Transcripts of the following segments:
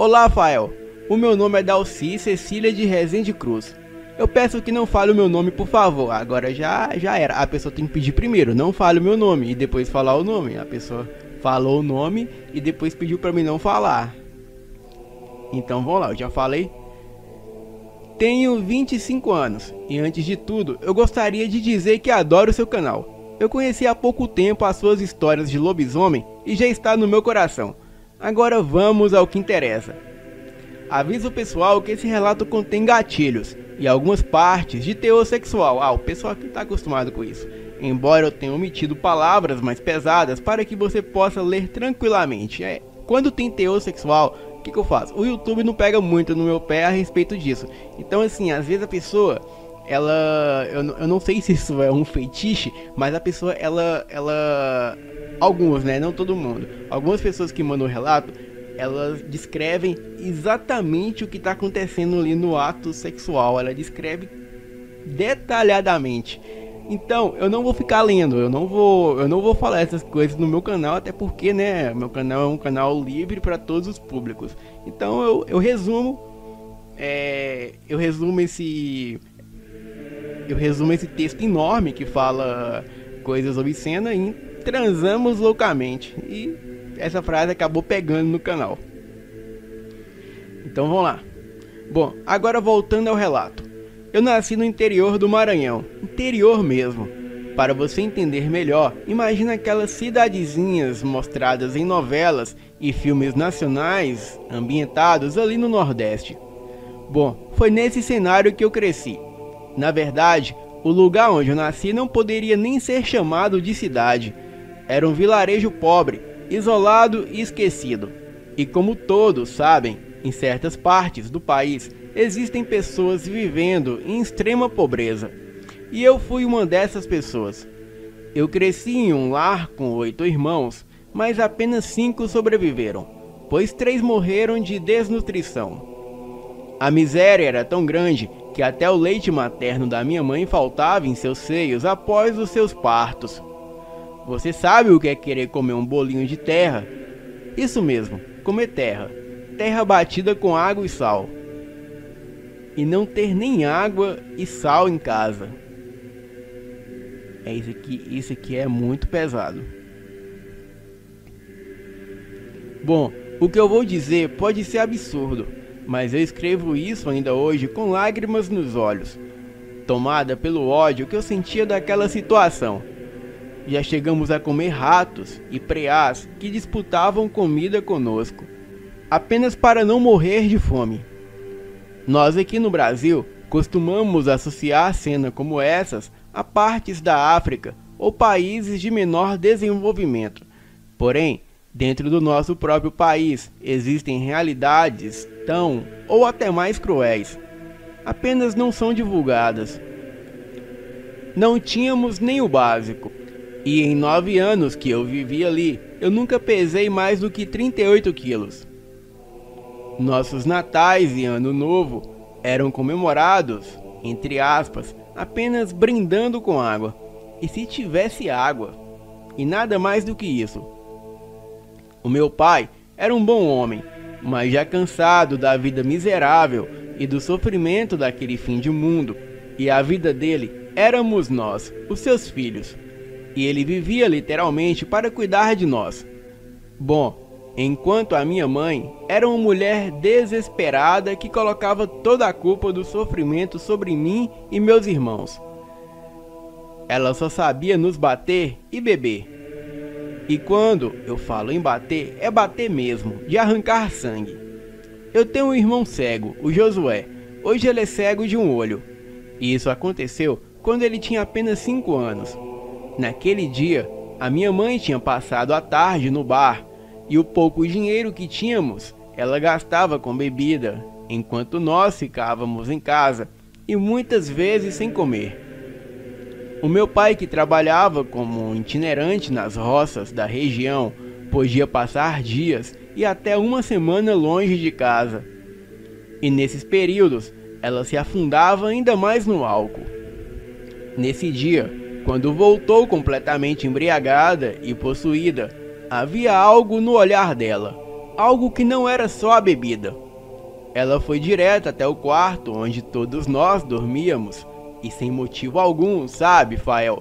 Olá, Rafael. O meu nome é Dalci Cecília de Rezende Cruz. Eu peço que não fale o meu nome, por favor. Agora já era. A pessoa tem que pedir primeiro, não fale o meu nome e depois falar o nome. A pessoa falou o nome e depois pediu pra mim não falar. Então vamos lá, eu já falei. Tenho 25 anos e antes de tudo, eu gostaria de dizer que adoro o seu canal. Eu conheci há pouco tempo as suas histórias de lobisomem e já está no meu coração. Agora vamos ao que interessa. Aviso o pessoal que esse relato contém gatilhos e algumas partes de teor sexual. O pessoal aqui está acostumado com isso. Embora eu tenha omitido palavras mais pesadas para que você possa ler tranquilamente. Quando tem teor sexual, o que eu faço? O YouTube não pega muito no meu pé a respeito disso. Então assim, às vezes a pessoa, eu não sei se isso é um fetiche, mas a pessoa, alguns, né, não todo mundo, algumas pessoas que mandam relato, elas descrevem exatamente o que está acontecendo ali no ato sexual, ela descreve detalhadamente. Então, eu não vou ficar lendo, eu não vou falar essas coisas no meu canal, até porque, né, meu canal é um canal livre para todos os públicos. Então, eu resumo esse texto enorme que fala coisas obscenas em transamos loucamente. E essa frase acabou pegando no canal. Então vamos lá. Bom, agora voltando ao relato. Eu nasci no interior do Maranhão, interior mesmo. Para você entender melhor, imagina aquelas cidadezinhas mostradas em novelas e filmes nacionais ambientados ali no Nordeste. Bom, foi nesse cenário que eu cresci. Na verdade, o lugar onde eu nasci não poderia nem ser chamado de cidade. Era um vilarejo pobre, isolado e esquecido. E como todos sabem, em certas partes do país existem pessoas vivendo em extrema pobreza. E eu fui uma dessas pessoas. Eu cresci em um lar com 8 irmãos, mas apenas 5 sobreviveram, pois 3 morreram de desnutrição. A miséria era tão grande que até o leite materno da minha mãe faltava em seus seios após os seus partos. Você sabe o que é querer comer um bolinho de terra? Isso mesmo, comer terra. Terra batida com água e sal. E não ter nem água e sal em casa. Isso aqui é muito pesado. Bom, o que eu vou dizer pode ser absurdo, mas eu escrevo isso ainda hoje com lágrimas nos olhos, tomada pelo ódio que eu sentia daquela situação. Já chegamos a comer ratos e preás que disputavam comida conosco, apenas para não morrer de fome. Nós aqui no Brasil costumamos associar cenas como essas a partes da África ou países de menor desenvolvimento. Porém, dentro do nosso próprio país existem realidades tão ou até mais cruéis, apenas não são divulgadas. Não tínhamos nem o básico. E em 9 anos que eu vivi ali, eu nunca pesei mais do que 38 quilos. Nossos natais e ano novo eram comemorados, entre aspas, apenas brindando com água. E se tivesse água, e nada mais do que isso. O meu pai era um bom homem, mas já cansado da vida miserável e do sofrimento daquele fim de mundo, e a vida dele éramos nós, os seus filhos. E ele vivia literalmente para cuidar de nós. Bom, enquanto a minha mãe era uma mulher desesperada que colocava toda a culpa do sofrimento sobre mim e meus irmãos. Ela só sabia nos bater e beber. E quando eu falo em bater, é bater mesmo, de arrancar sangue. Eu tenho um irmão cego, o Josué. Hoje ele é cego de um olho. E isso aconteceu quando ele tinha apenas 5 anos. Naquele dia, a minha mãe tinha passado a tarde no bar e o pouco dinheiro que tínhamos, ela gastava com bebida, enquanto nós ficávamos em casa e muitas vezes sem comer. O meu pai, que trabalhava como itinerante nas roças da região, podia passar dias e até uma semana longe de casa. E nesses períodos, ela se afundava ainda mais no álcool. Nesse dia, quando voltou completamente embriagada e possuída, havia algo no olhar dela, algo que não era só a bebida. Ela foi direto até o quarto onde todos nós dormíamos, e sem motivo algum, sabe, Fael?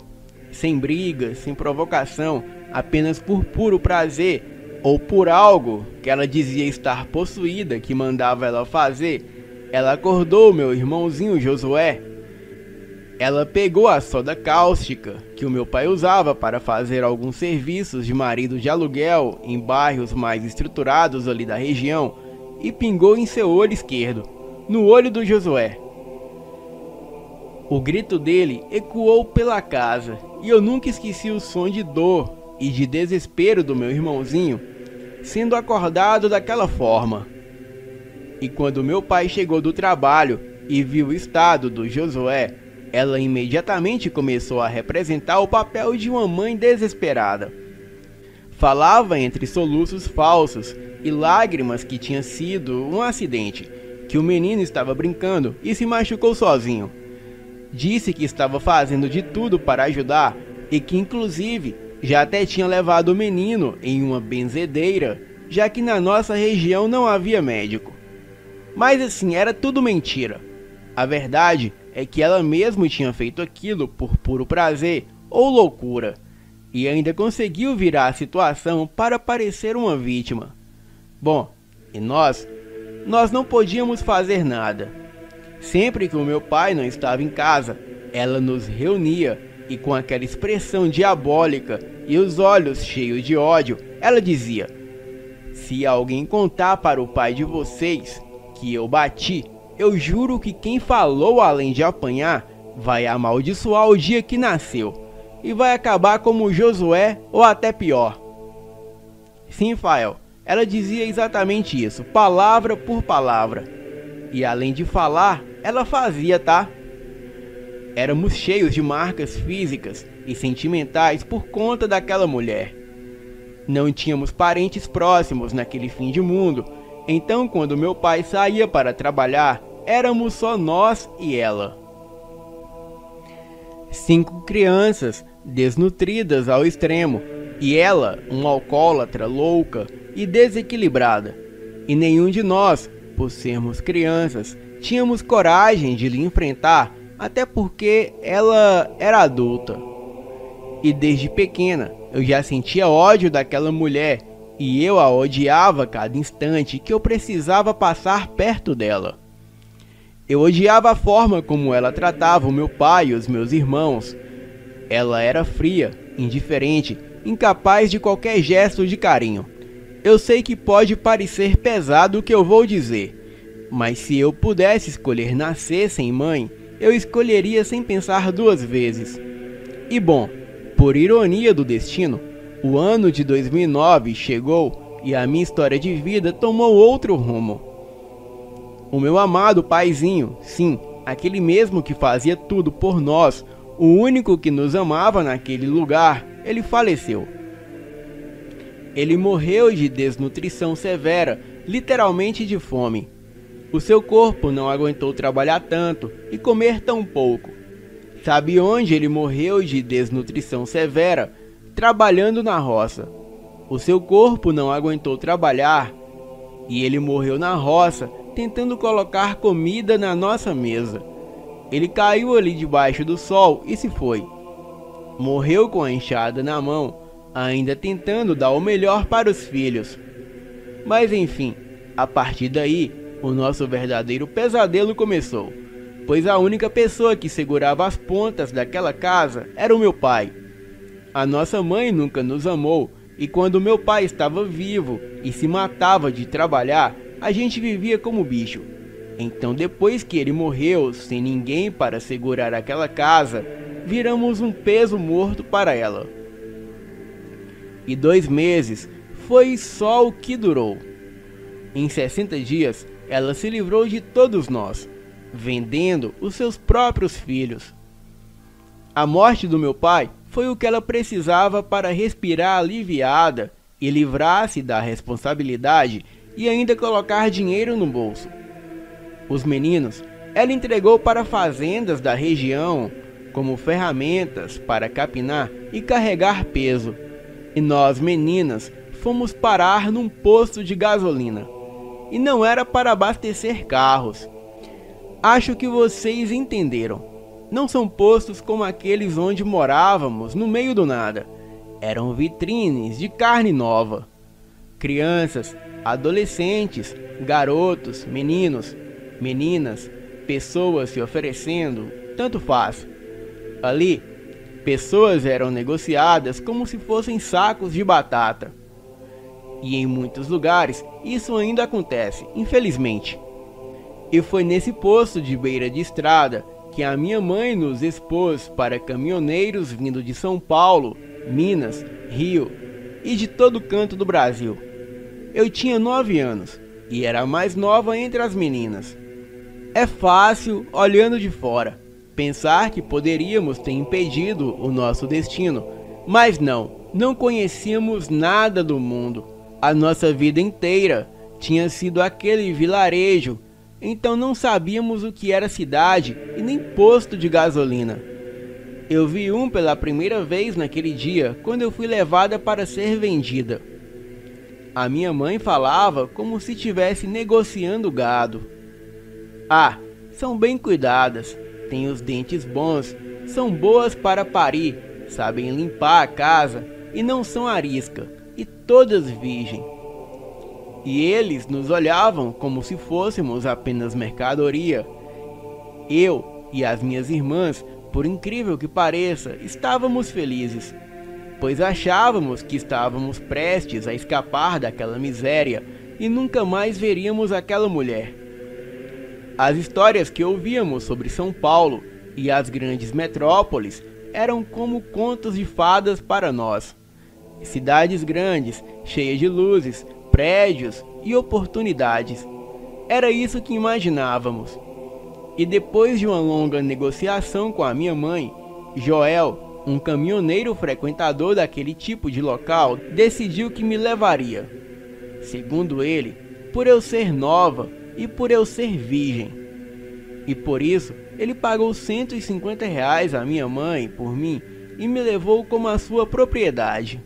Sem briga, sem provocação, apenas por puro prazer, ou por algo que ela dizia estar possuída que mandava ela fazer. Ela acordou meu irmãozinho Josué. Ela pegou a soda cáustica que o meu pai usava para fazer alguns serviços de marido de aluguel em bairros mais estruturados ali da região e pingou em seu olho esquerdo, no olho do Josué. O grito dele ecoou pela casa e eu nunca esqueci o som de dor e de desespero do meu irmãozinho sendo acordado daquela forma. E quando meu pai chegou do trabalho e viu o estado do Josué, ela imediatamente começou a representar o papel de uma mãe desesperada. Falava entre soluços falsos e lágrimas que tinha sido um acidente, que o menino estava brincando e se machucou sozinho. Disse que estava fazendo de tudo para ajudar e que inclusive já até tinha levado o menino em uma benzedeira, já que na nossa região não havia médico. Mas assim, era tudo mentira. A verdade é que ela mesma tinha feito aquilo por puro prazer ou loucura, e ainda conseguiu virar a situação para parecer uma vítima. Bom, e nós não podíamos fazer nada. Sempre que o meu pai não estava em casa, ela nos reunia e com aquela expressão diabólica e os olhos cheios de ódio, ela dizia: "Se alguém contar para o pai de vocês que eu bati, eu juro que quem falou além de apanhar vai amaldiçoar o dia que nasceu e vai acabar como Josué ou até pior." Sim, Fael, ela dizia exatamente isso, palavra por palavra. E além de falar, ela fazia, tá? Éramos cheios de marcas físicas e sentimentais por conta daquela mulher. Não tínhamos parentes próximos naquele fim de mundo, então quando meu pai saía para trabalhar, éramos só nós e ela. 5 crianças, desnutridas ao extremo, e ela, uma alcoólatra louca e desequilibrada. E nenhum de nós, por sermos crianças, tínhamos coragem de lhe enfrentar, até porque ela era adulta. E desde pequena, eu já sentia ódio daquela mulher, e eu a odiava a cada instante que eu precisava passar perto dela. Eu odiava a forma como ela tratava o meu pai e os meus irmãos. Ela era fria, indiferente, incapaz de qualquer gesto de carinho. Eu sei que pode parecer pesado o que eu vou dizer, mas se eu pudesse escolher nascer sem mãe, eu escolheria sem pensar 2 vezes. E bom, por ironia do destino, o ano de 2009 chegou e a minha história de vida tomou outro rumo. O meu amado paizinho, sim, aquele mesmo que fazia tudo por nós, o único que nos amava naquele lugar, ele faleceu. Ele morreu de desnutrição severa, literalmente de fome. O seu corpo não aguentou trabalhar tanto e comer tão pouco. Sabe onde ele morreu de desnutrição severa? Trabalhando na roça. O seu corpo não aguentou trabalhar e ele morreu na roça, tentando colocar comida na nossa mesa. Ele caiu ali debaixo do sol e se foi. Morreu com a enxada na mão, ainda tentando dar o melhor para os filhos. Mas enfim, a partir daí, o nosso verdadeiro pesadelo começou, pois a única pessoa que segurava as pontas daquela casa era o meu pai. A nossa mãe nunca nos amou, e quando meu pai estava vivo e se matava de trabalhar, a gente vivia como bicho. Então depois que ele morreu, sem ninguém para segurar aquela casa, viramos um peso morto para ela. E 2 meses foi só o que durou. Em 60 dias, ela se livrou de todos nós, vendendo os seus próprios filhos. A morte do meu pai foi o que ela precisava para respirar aliviada e livrar-se da responsabilidade e ainda colocar dinheiro no bolso. Os meninos, ela entregou para fazendas da região como ferramentas para capinar e carregar peso. E nós, meninas, fomos parar num posto de gasolina. E não era para abastecer carros. Acho que vocês entenderam. Não são postos como aqueles onde morávamos no meio do nada. Eram vitrines de carne nova. Crianças, adolescentes, garotos, meninos, meninas, pessoas se oferecendo, tanto faz. Ali, pessoas eram negociadas como se fossem sacos de batata. E em muitos lugares isso ainda acontece, infelizmente. E foi nesse posto de beira de estrada que a minha mãe nos expôs para caminhoneiros vindo de São Paulo, Minas, Rio e de todo canto do Brasil. Eu tinha 9 anos e era a mais nova entre as meninas. É fácil, olhando de fora, pensar que poderíamos ter impedido o nosso destino, mas não conhecíamos nada do mundo. A nossa vida inteira tinha sido aquele vilarejo, então não sabíamos o que era cidade e nem posto de gasolina. Eu vi um pela primeira vez naquele dia, quando eu fui levada para ser vendida. A minha mãe falava como se estivesse negociando gado. Ah, são bem cuidadas, têm os dentes bons, são boas para parir, sabem limpar a casa e não são arisca, e todas virgem. E eles nos olhavam como se fôssemos apenas mercadoria. Eu e as minhas irmãs, por incrível que pareça, estávamos felizes, pois achávamos que estávamos prestes a escapar daquela miséria e nunca mais veríamos aquela mulher. As histórias que ouvíamos sobre São Paulo e as grandes metrópoles eram como contos de fadas para nós. Cidades grandes, cheias de luzes, prédios e oportunidades. Era isso que imaginávamos. E depois de uma longa negociação com a minha mãe, Joel, um caminhoneiro frequentador daquele tipo de local, decidiu que me levaria. Segundo ele, por eu ser nova e por eu ser virgem. E por isso, ele pagou R$150 à minha mãe por mim e me levou como a sua propriedade.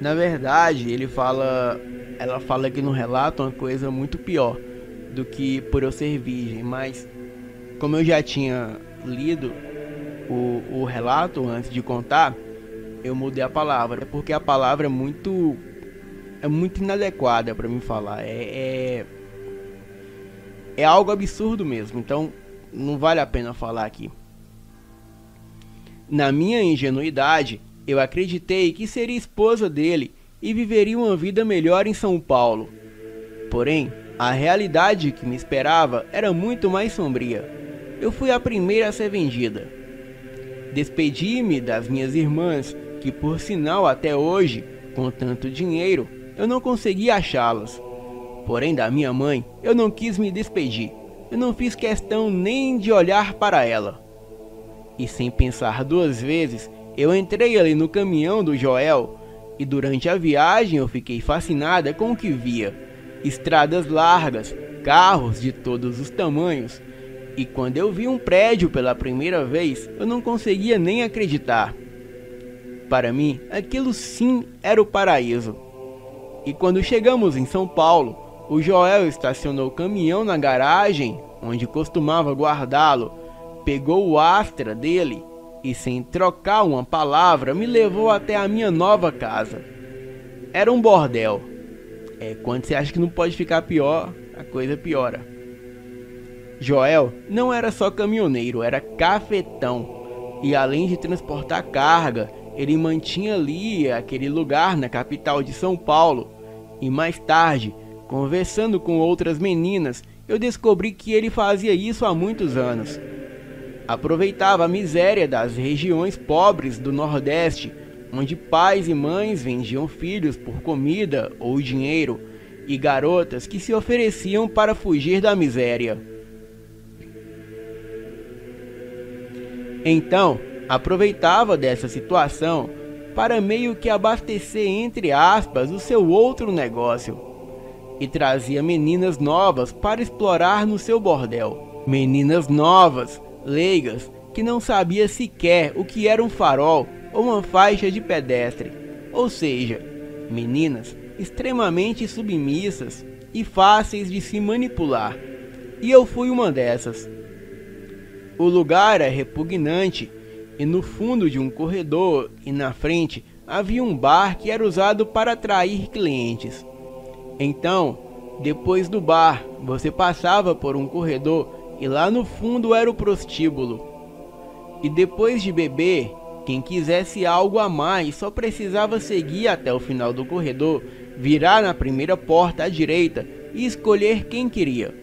Na verdade, ela fala aqui no relato uma coisa muito pior do que por eu ser virgem, mas como eu já tinha lido o relato antes de contar, eu mudei a palavra, porque a palavra é muito inadequada para mim falar, é algo absurdo mesmo, então não vale a pena falar aqui. Na minha ingenuidade, eu acreditei que seria esposa dele e viveria uma vida melhor em São Paulo. Porém, a realidade que me esperava era muito mais sombria. Eu fui a primeira a ser vendida. Despedi-me das minhas irmãs, que por sinal até hoje, com tanto dinheiro, eu não consegui achá-las. Porém, da minha mãe, eu não quis me despedir. Eu não fiz questão nem de olhar para ela. E sem pensar duas vezes, eu entrei ali no caminhão do Joel e durante a viagem eu fiquei fascinada com o que via. Estradas largas, carros de todos os tamanhos. E quando eu vi um prédio pela primeira vez, eu não conseguia nem acreditar. Para mim, aquilo sim era o paraíso. E quando chegamos em São Paulo, o Joel estacionou o caminhão na garagem, onde costumava guardá-lo, pegou o Astra dele e, sem trocar uma palavra, me levou até a minha nova casa. Era um bordel. Quando você acha que não pode ficar pior, a coisa piora. Joel não era só caminhoneiro, era cafetão. E além de transportar carga, ele mantinha ali aquele lugar na capital de São Paulo. E mais tarde, conversando com outras meninas, eu descobri que ele fazia isso há muitos anos. Aproveitava a miséria das regiões pobres do Nordeste, onde pais e mães vendiam filhos por comida ou dinheiro, e garotas que se ofereciam para fugir da miséria. Então, aproveitava dessa situação para meio que abastecer, entre aspas, o seu outro negócio, e trazia meninas novas para explorar no seu bordel. Meninas novas, leigas, que não sabia sequer o que era um farol ou uma faixa de pedestre, ou seja, meninas extremamente submissas e fáceis de se manipular, e eu fui uma dessas. O lugar era repugnante, e no fundo de um corredor e na frente havia um bar que era usado para atrair clientes. Então, depois do bar, você passava por um corredor e lá no fundo era o prostíbulo. E depois de beber, quem quisesse algo a mais só precisava seguir até o final do corredor, virar na primeira porta à direita e escolher quem queria.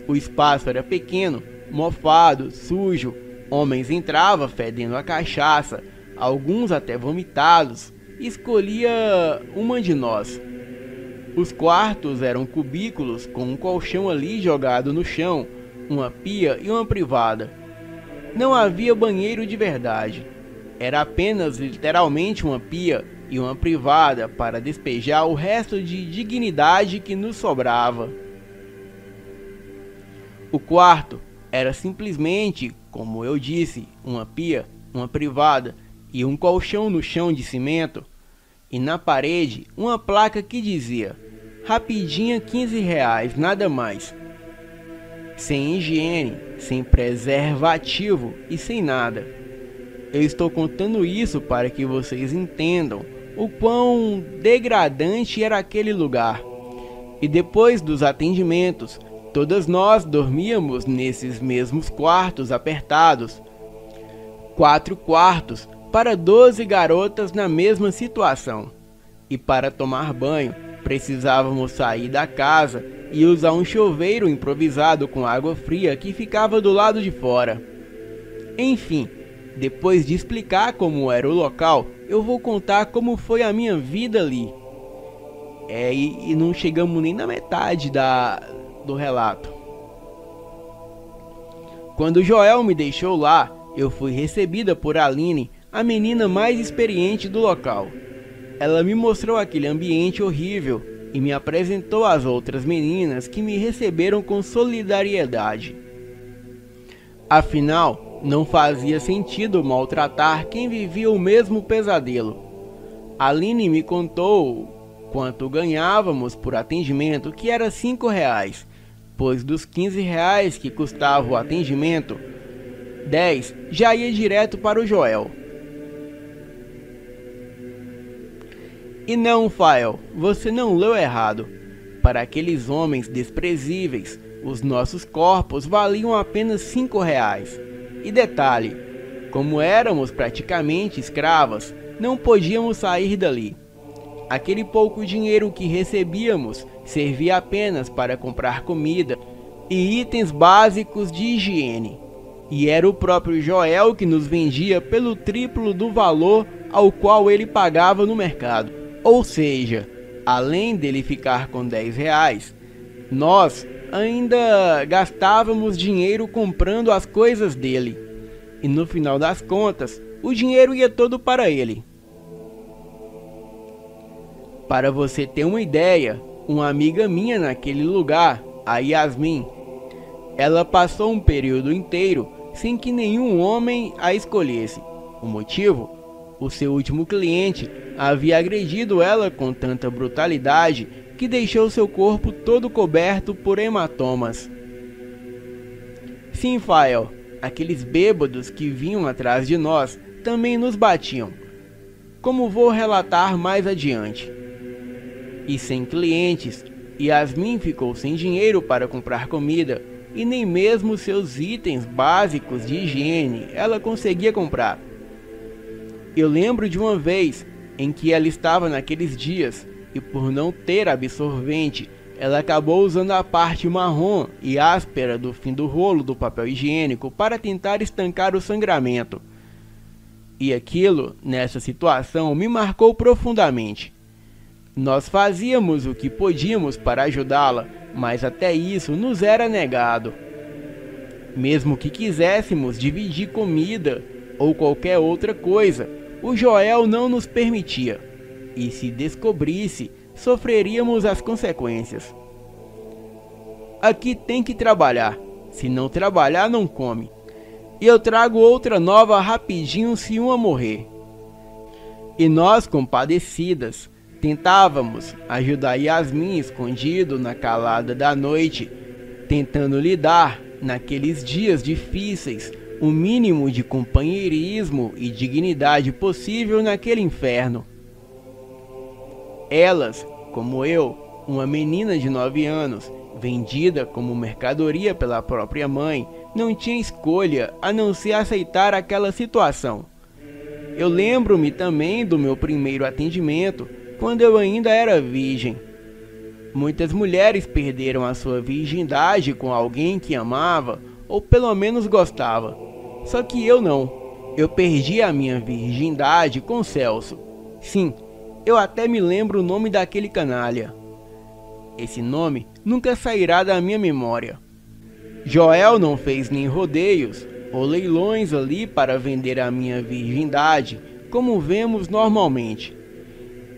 O espaço era pequeno, mofado, sujo, homens entravam fedendo a cachaça, alguns até vomitados, e escolhia uma de nós. Os quartos eram cubículos com um colchão ali jogado no chão, uma pia e uma privada. Não havia banheiro de verdade. Era apenas literalmente uma pia e uma privada para despejar o resto de dignidade que nos sobrava. O quarto era simplesmente, como eu disse, uma pia, uma privada e um colchão no chão de cimento, e na parede uma placa que dizia: rapidinha R$15, nada mais. Sem higiene, sem preservativo e sem nada. Eu estou contando isso para que vocês entendam o quão degradante era aquele lugar. E depois dos atendimentos, todas nós dormíamos nesses mesmos quartos apertados. 4 quartos para 12 garotas na mesma situação. E para tomar banho, precisávamos sair da casa e usar um chuveiro improvisado com água fria que ficava do lado de fora. Enfim, depois de explicar como era o local, eu vou contar como foi a minha vida ali. E não chegamos nem na metade do relato. Quando Joel me deixou lá, eu fui recebida por Aline, a menina mais experiente do local. Ela me mostrou aquele ambiente horrível e me apresentou às outras meninas que me receberam com solidariedade. Afinal, não fazia sentido maltratar quem vivia o mesmo pesadelo. Aline me contou quanto ganhávamos por atendimento, que era R$5, pois dos R$15 que custava o atendimento, 10 já ia direto para o Joel. E não, Fael, você não leu errado. Para aqueles homens desprezíveis, os nossos corpos valiam apenas R$5. E detalhe, como éramos praticamente escravas, não podíamos sair dali. Aquele pouco dinheiro que recebíamos servia apenas para comprar comida e itens básicos de higiene. E era o próprio Joel que nos vendia pelo triplo do valor ao qual ele pagava no mercado. Ou seja, além dele ficar com R$10, nós ainda gastávamos dinheiro comprando as coisas dele. E no final das contas, o dinheiro ia todo para ele. Para você ter uma ideia, uma amiga minha naquele lugar, a Yasmin, ela passou um período inteiro sem que nenhum homem a escolhesse. O motivo? O seu último cliente havia agredido ela com tanta brutalidade que deixou seu corpo todo coberto por hematomas. Sim, Fael, aqueles bêbados que vinham atrás de nós também nos batiam, como vou relatar mais adiante. E sem clientes, Yasmin ficou sem dinheiro para comprar comida e nem mesmo seus itens básicos de higiene ela conseguia comprar. Eu lembro de uma vez em que ela estava naqueles dias e por não ter absorvente, ela acabou usando a parte marrom e áspera do fim do rolo do papel higiênico para tentar estancar o sangramento. E aquilo, nessa situação, me marcou profundamente. Nós fazíamos o que podíamos para ajudá-la, mas até isso nos era negado. Mesmo que quiséssemos dividir comida ou qualquer outra coisa, o Joel não nos permitia. E se descobrisse, sofreríamos as consequências. Aqui tem que trabalhar. Se não trabalhar, não come. E eu trago outra nova rapidinho se uma morrer. E nós, compadecidas, Tentávamos ajudar Yasmin escondido na calada da noite, tentando lidar, naqueles dias difíceis, o mínimo de companheirismo e dignidade possível naquele inferno. Elas, como eu, uma menina de 9 anos, vendida como mercadoria pela própria mãe, não tinha escolha a não ser aceitar aquela situação. Eu lembro-me também do meu primeiro atendimento, quando eu ainda era virgem. Muitas mulheres perderam a sua virgindade com alguém que amava, ou pelo menos gostava. Só que eu não. Eu perdi a minha virgindade com Celso. Sim, eu até me lembro o nome daquele canalha. Esse nome nunca sairá da minha memória. Joel não fez nem rodeios ou leilões ali para vender a minha virgindade, como vemos normalmente.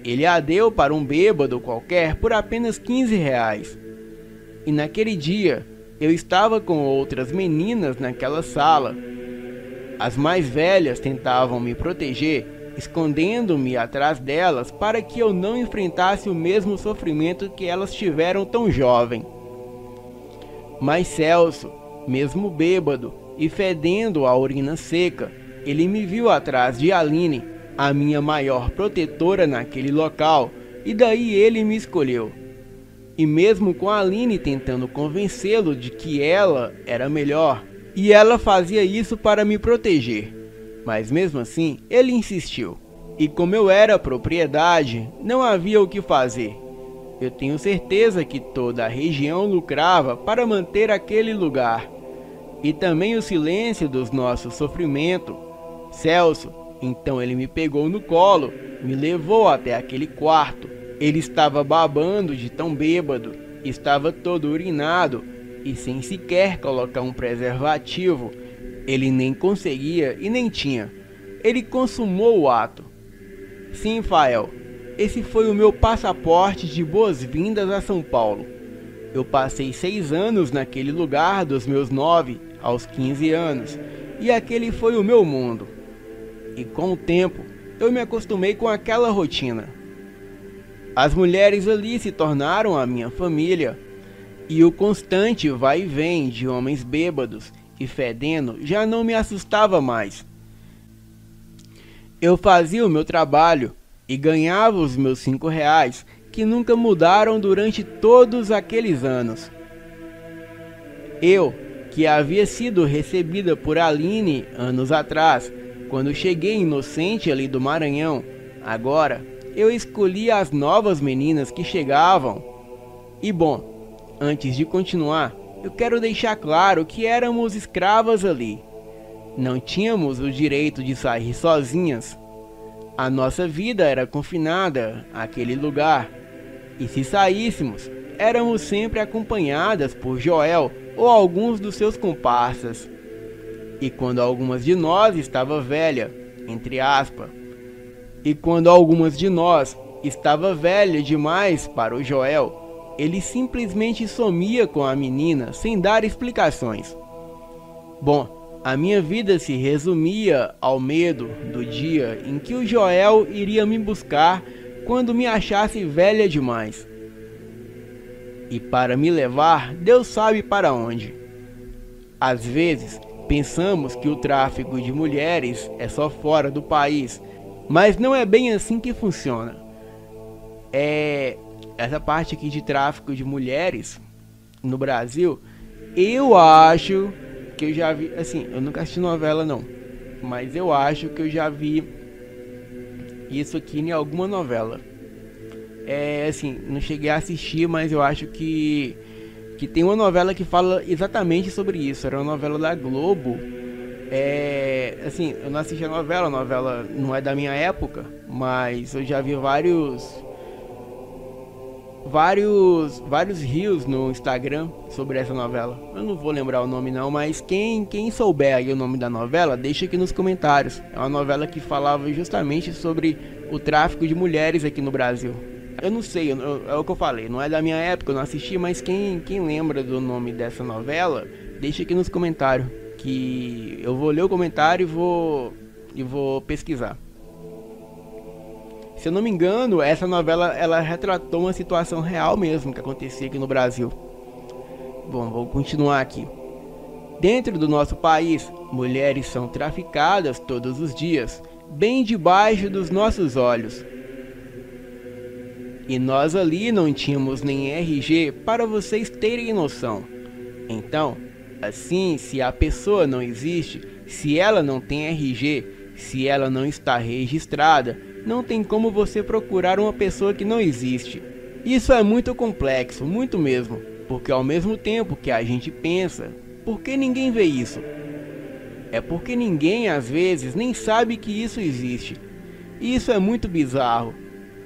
Ele a deu para um bêbado qualquer por apenas 15 reais. E naquele dia, eu estava com outras meninas naquela sala. As mais velhas tentavam me proteger, escondendo-me atrás delas para que eu não enfrentasse o mesmo sofrimento que elas tiveram tão jovem. Mas Celso, mesmo bêbado e fedendo a urina seca, ele me viu atrás de Aline, a minha maior protetora naquele local, e daí ele me escolheu. E mesmo com a Aline tentando convencê-lo de que ela era melhor, e ela fazia isso para me proteger, mas mesmo assim ele insistiu. E como eu era propriedade, não havia o que fazer. Eu tenho certeza que toda a região lucrava para manter aquele lugar. E também o silêncio dos nossos sofrimentos. Celso, então ele me pegou no colo, me levou até aquele quarto. Ele estava babando de tão bêbado, estava todo urinado e sem sequer colocar um preservativo. Ele nem conseguia e nem tinha. Ele consumou o ato. Sim, Fael, esse foi o meu passaporte de boas-vindas a São Paulo. Eu passei 6 anos naquele lugar dos meus 9 aos 15 anos, e aquele foi o meu mundo. E com o tempo, eu me acostumei com aquela rotina. As mulheres ali se tornaram a minha família, e o constante vai e vem de homens bêbados e fedendo já não me assustava mais. Eu fazia o meu trabalho e ganhava os meus 5 reais, que nunca mudaram durante todos aqueles anos. Eu, que havia sido recebida por Aline anos atrás, quando cheguei inocente ali do Maranhão, agora eu escolhi as novas meninas que chegavam. E bom, antes de continuar, eu quero deixar claro que éramos escravas ali. Não tínhamos o direito de sair sozinhas. A nossa vida era confinada àquele lugar. E se saíssemos, éramos sempre acompanhadas por Joel ou alguns dos seus comparsas. E quando algumas de nós estava velha, entre aspas, e quando algumas de nós estava velha demais para o Joel, ele simplesmente sumia com a menina sem dar explicações. Bom, a minha vida se resumia ao medo do dia em que o Joel iria me buscar quando me achasse velha demais. E para me levar, Deus sabe para onde. Às vezes, pensamos que o tráfico de mulheres é só fora do país, mas não é bem assim que funciona. Essa parte aqui de tráfico de mulheres no Brasil, eu acho que eu já vi, assim, eu nunca assisti novela não, mas eu acho que eu já vi isso aqui em alguma novela. Assim, não cheguei a assistir, mas eu acho que tem uma novela que fala exatamente sobre isso. Era uma novela da Globo. Assim, eu não assisti a novela não é da minha época, mas eu já vi vários reels no Instagram sobre essa novela. Eu não vou lembrar o nome não, mas quem souber aí o nome da novela, deixa aqui nos comentários. É uma novela que falava justamente sobre o tráfico de mulheres aqui no Brasil. Eu não sei, é o que eu falei, não é da minha época, eu não assisti, mas quem lembra do nome dessa novela, deixa aqui nos comentários, que eu vou ler o comentário e vou pesquisar. Se eu não me engano, essa novela ela retratou uma situação real mesmo que acontecia aqui no Brasil. Bom, vou continuar aqui. Dentro do nosso país, mulheres são traficadas todos os dias, bem debaixo dos nossos olhos. E nós ali não tínhamos nem RG para vocês terem noção. Então, assim, se a pessoa não existe, se ela não tem RG, se ela não está registrada, não tem como você procurar uma pessoa que não existe. Isso é muito complexo, muito mesmo, porque ao mesmo tempo que a gente pensa, por que ninguém vê isso? É porque ninguém às vezes nem sabe que isso existe. E isso é muito bizarro,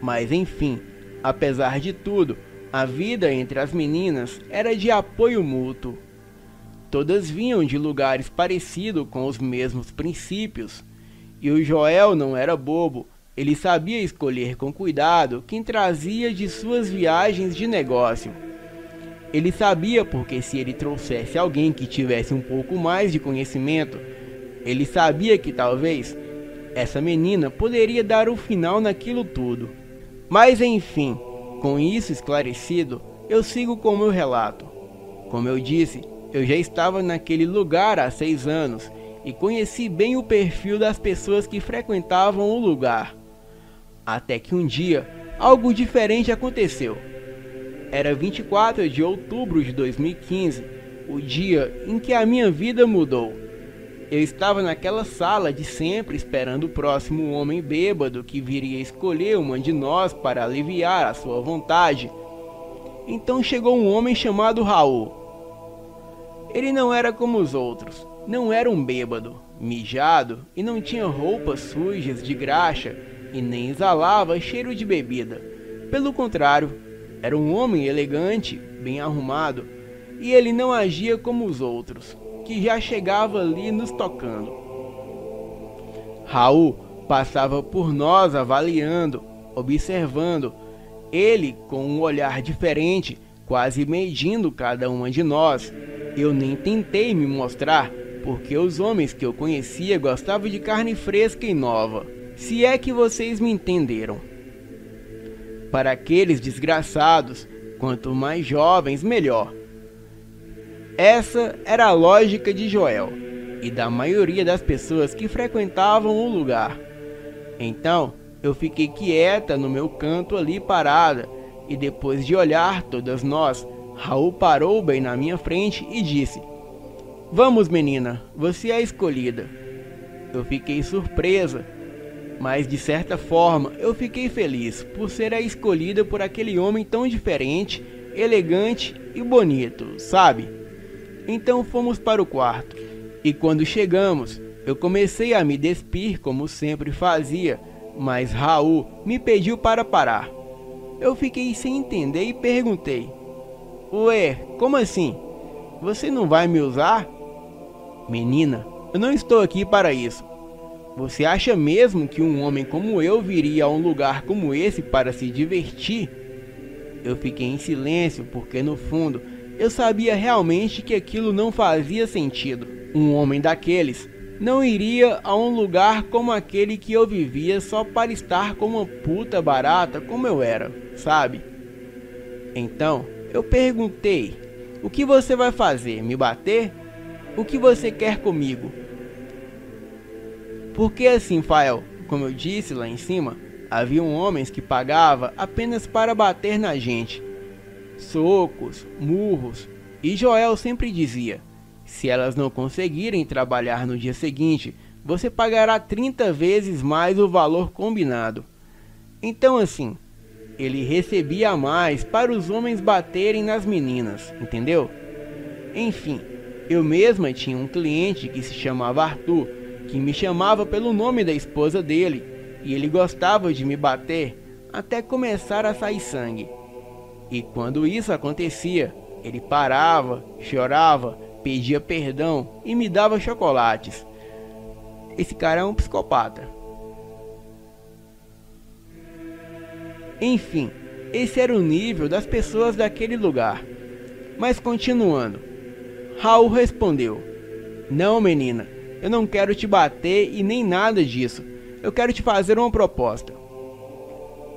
mas enfim, apesar de tudo, a vida entre as meninas era de apoio mútuo. Todas vinham de lugares parecidos com os mesmos princípios, e o Joel não era bobo. Ele sabia escolher com cuidado quem trazia de suas viagens de negócio. Ele sabia porque se ele trouxesse alguém que tivesse um pouco mais de conhecimento, ele sabia que talvez essa menina poderia dar o final naquilo tudo. Mas enfim, com isso esclarecido, eu sigo com o meu relato. Como eu disse, eu já estava naquele lugar há 6 anos e conheci bem o perfil das pessoas que frequentavam o lugar. Até que um dia, algo diferente aconteceu. Era 24 de outubro de 2015, o dia em que a minha vida mudou. Eu estava naquela sala de sempre esperando o próximo homem bêbado que viria escolher uma de nós para aliviar a sua vontade. Então chegou um homem chamado Raul. Ele não era como os outros, não era um bêbado, mijado e não tinha roupas sujas de graxa e nem exalava cheiro de bebida. Pelo contrário, era um homem elegante, bem arrumado, e ele não agia como os outros, que já chegava ali nos tocando. Raul passava por nós avaliando, observando, ele com um olhar diferente, quase medindo cada uma de nós. Eu nem tentei me mostrar, porque os homens que eu conhecia gostavam de carne fresca e nova. Se é que vocês me entenderam. Para aqueles desgraçados, quanto mais jovens, melhor. Essa era a lógica de Joel e da maioria das pessoas que frequentavam o lugar. Então, eu fiquei quieta no meu canto ali parada, e depois de olhar todas nós, Raul parou bem na minha frente e disse: "Vamos, menina, você é a escolhida." Eu fiquei surpresa, mas de certa forma eu fiquei feliz por ser a escolhida por aquele homem tão diferente, elegante e bonito, sabe? Então fomos para o quarto, e quando chegamos, eu comecei a me despir como sempre fazia, mas Raul me pediu para parar. Eu fiquei sem entender e perguntei: "Ué, como assim? Você não vai me usar?" "Menina, eu não estou aqui para isso. Você acha mesmo que um homem como eu viria a um lugar como esse para se divertir?" Eu fiquei em silêncio porque no fundo eu sabia realmente que aquilo não fazia sentido. Um homem daqueles não iria a um lugar como aquele que eu vivia só para estar com uma puta barata como eu era, sabe? Então eu perguntei: "O que você vai fazer? Me bater? O que você quer comigo?" Porque assim, Fael, como eu disse lá em cima, haviam homens que pagavam apenas para bater na gente. Socos, murros, e Joel sempre dizia: "Se elas não conseguirem trabalhar no dia seguinte, você pagará 30 vezes mais o valor combinado." Então assim, ele recebia a mais para os homens baterem nas meninas, entendeu? Enfim, eu mesma tinha um cliente que se chamava Arthur, que me chamava pelo nome da esposa dele, e ele gostava de me bater até começar a sair sangue. E quando isso acontecia, ele parava, chorava, pedia perdão e me dava chocolates. Esse cara é um psicopata. Enfim, esse era o nível das pessoas daquele lugar. Mas continuando, Raul respondeu: "Não, menina, eu não quero te bater e nem nada disso. Eu quero te fazer uma proposta."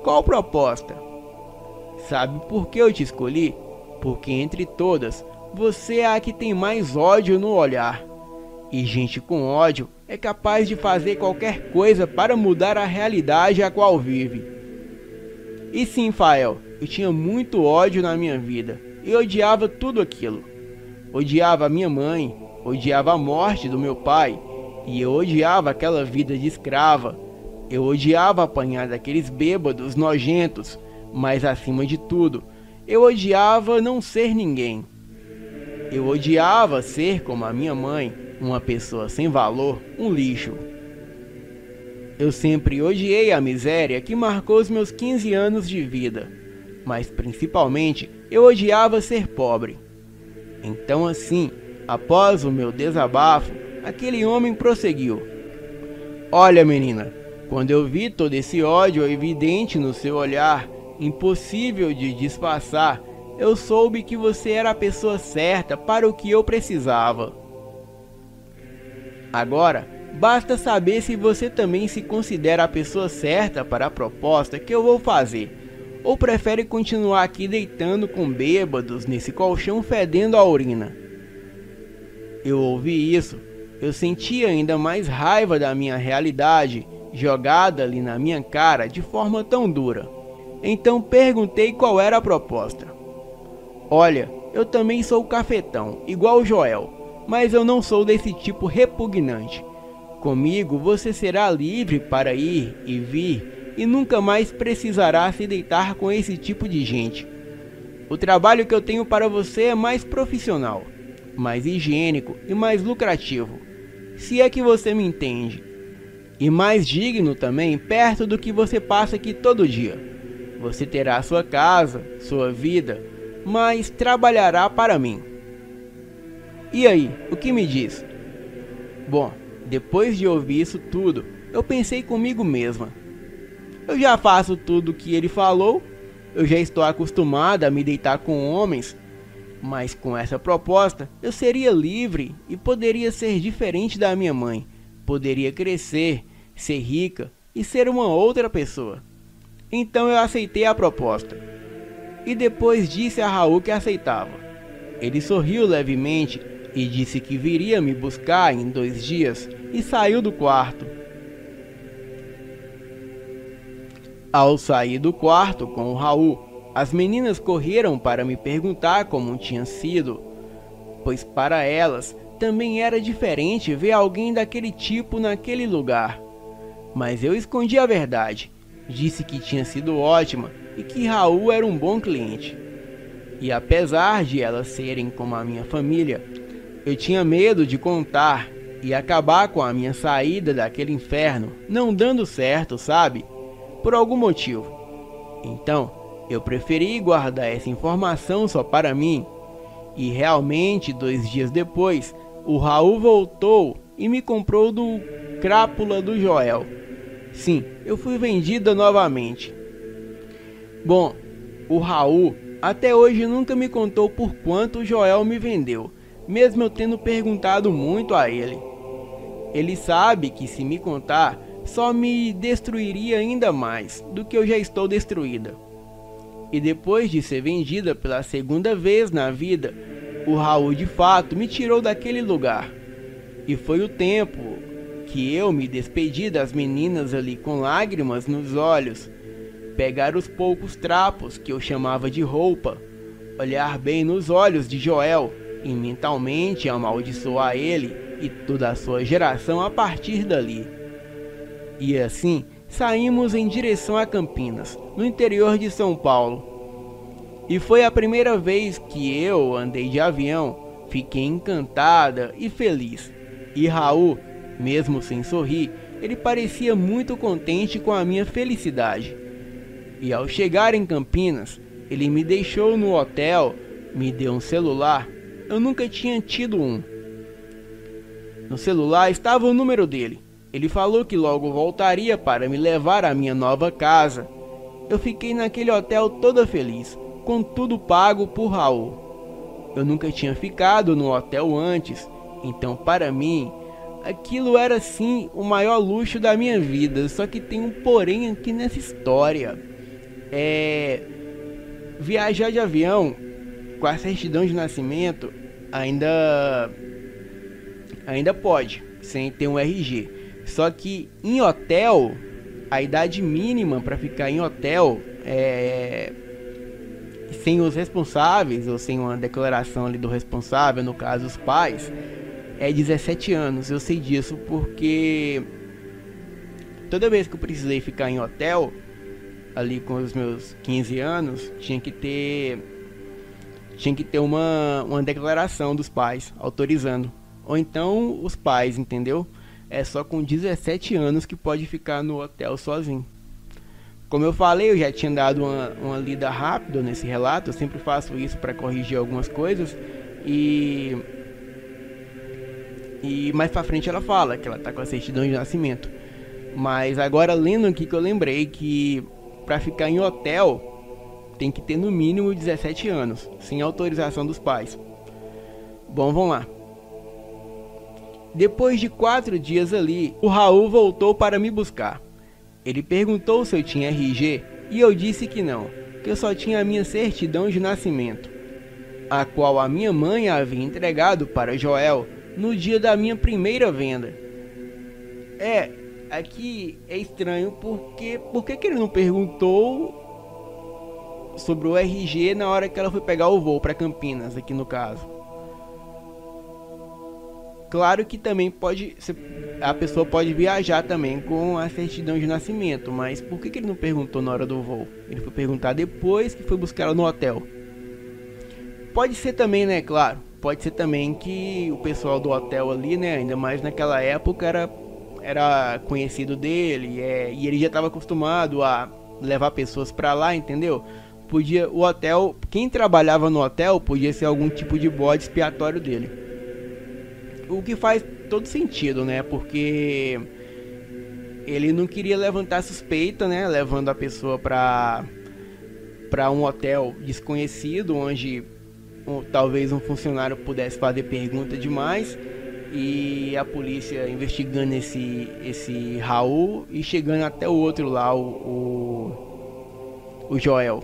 Qual proposta? Sabe por que eu te escolhi? Porque entre todas, você é a que tem mais ódio no olhar. E gente com ódio é capaz de fazer qualquer coisa para mudar a realidade a qual vive. E sim, Fael, eu tinha muito ódio na minha vida. Eu odiava tudo aquilo. Odiava a minha mãe, odiava a morte do meu pai, e eu odiava aquela vida de escrava. Eu odiava apanhar daqueles bêbados nojentos, mas acima de tudo, eu odiava não ser ninguém. Eu odiava ser como a minha mãe, uma pessoa sem valor, um lixo. Eu sempre odiei a miséria que marcou os meus 15 anos de vida, mas principalmente eu odiava ser pobre. Então assim, após o meu desabafo, aquele homem prosseguiu. Olha, menina, quando eu vi todo esse ódio evidente no seu olhar, impossível de disfarçar, eu soube que você era a pessoa certa para o que eu precisava. Agora, basta saber se você também se considera a pessoa certa para a proposta que eu vou fazer, ou prefere continuar aqui deitando com bêbados nesse colchão fedendo a urina. Eu ouvi isso, eu senti ainda mais raiva da minha realidade jogada ali na minha cara de forma tão dura. Então perguntei qual era a proposta. Olha, eu também sou cafetão, igual o Joel, mas eu não sou desse tipo repugnante. Comigo você será livre para ir e vir e nunca mais precisará se deitar com esse tipo de gente. O trabalho que eu tenho para você é mais profissional, mais higiênico e mais lucrativo, se é que você me entende. E mais digno também, perto do que você passa aqui todo dia. Você terá sua casa, sua vida, mas trabalhará para mim. E aí, o que me diz? Bom, depois de ouvir isso tudo, eu pensei comigo mesma. Eu já faço tudo o que ele falou, eu já estou acostumada a me deitar com homens, mas com essa proposta eu seria livre e poderia ser diferente da minha mãe. Poderia crescer, ser rica e ser uma outra pessoa. Então eu aceitei a proposta. E depois disse a Raul que aceitava. Ele sorriu levemente e disse que viria me buscar em 2 dias e saiu do quarto. Ao sair do quarto com o Raul, as meninas correram para me perguntar como tinha sido, pois para elas também era diferente ver alguém daquele tipo naquele lugar. Mas eu escondi a verdade, disse que tinha sido ótima e que Raul era um bom cliente. E apesar de elas serem como a minha família, eu tinha medo de contar e acabar com a minha saída daquele inferno não dando certo, sabe? Por algum motivo. Então, eu preferi guardar essa informação só para mim. E realmente, 2 dias depois, o Raul voltou e me comprou do crápula do Joel. Sim, eu fui vendida novamente. Bom, o Raul até hoje nunca me contou por quanto o Joel me vendeu, mesmo eu tendo perguntado muito a ele. Ele sabe que se me contar, só me destruiria ainda mais do que eu já estou destruída. E depois de ser vendida pela 2ª vez na vida, o Raul de fato me tirou daquele lugar. E foi o tempo que eu me despedi das meninas ali com lágrimas nos olhos, pegar os poucos trapos que eu chamava de roupa, olhar bem nos olhos de Joel e mentalmente amaldiçoar ele e toda a sua geração a partir dali. E assim saímos em direção a Campinas, no interior de São Paulo. E foi a primeira vez que eu andei de avião, fiquei encantada e feliz. E Raul, mesmo sem sorrir, ele parecia muito contente com a minha felicidade. E ao chegar em Campinas, ele me deixou no hotel, me deu um celular. Eu nunca tinha tido um. No celular estava o número dele. Ele falou que logo voltaria para me levar à minha nova casa. Eu fiquei naquele hotel toda feliz, com tudo pago por Raul. Eu nunca tinha ficado no hotel antes, então para mim, aquilo era sim o maior luxo da minha vida. Só que tem um porém aqui nessa história. Viajar de avião com a certidão de nascimento ainda pode, sem ter um RG. Só que em hotel, a idade mínima para ficar em hotel sem os responsáveis ou sem uma declaração ali do responsável, no caso os pais, é 17 anos. Eu sei disso porque toda vez que eu precisei ficar em hotel, ali com os meus 15 anos, tinha que ter uma declaração dos pais autorizando. Ou então os pais, entendeu? É só com 17 anos que pode ficar no hotel sozinho. Como eu falei, eu já tinha dado uma lida rápida nesse relato. Eu sempre faço isso para corrigir algumas coisas. E mais pra frente ela fala que ela tá com a certidão de nascimento. Mas agora lendo aqui que eu lembrei que para ficar em hotel tem que ter no mínimo 17 anos, sem autorização dos pais. Bom, vamos lá. Depois de 4 dias ali, o Raul voltou para me buscar. Ele perguntou se eu tinha RG e eu disse que não, que eu só tinha a minha certidão de nascimento, a qual a minha mãe havia entregado para Joel no dia da minha primeira venda. Aqui é estranho porque por que ele não perguntou sobre o RG na hora que ela foi pegar o voo para Campinas, aqui no caso? Claro que também a pessoa pode viajar também com a certidão de nascimento, mas por que ele não perguntou na hora do voo? Ele foi perguntar depois que foi buscar ela no hotel. Pode ser também, né, claro, pode ser também que o pessoal do hotel ali, né, ainda mais naquela época, era conhecido dele, e ele já estava acostumado a levar pessoas pra lá, entendeu? O hotel, quem trabalhava no hotel podia ser algum tipo de bode expiatório dele. O que faz todo sentido, né? Porque ele não queria levantar suspeita, né? Levando a pessoa pra um hotel desconhecido, onde talvez um funcionário pudesse fazer pergunta demais, e a polícia investigando esse Raul e chegando até o outro lá, o Joel.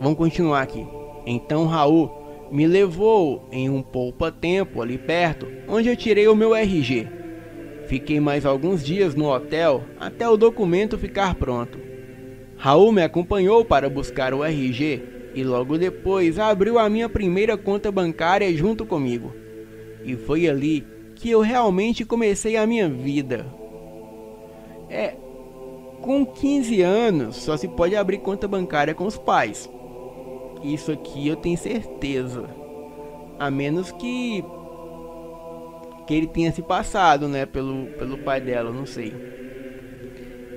Vamos continuar aqui. Então Raul me levou em um poupa-tempo ali perto, onde eu tirei o meu RG. Fiquei mais alguns dias no hotel até o documento ficar pronto. Raul me acompanhou para buscar o RG e logo depois abriu a minha primeira conta bancária junto comigo. E foi ali que eu realmente comecei a minha vida. Com 15 anos só se pode abrir conta bancária com os pais. Isso aqui eu tenho certeza. A menos que ele tenha se passado, né, pelo pai dela, não sei.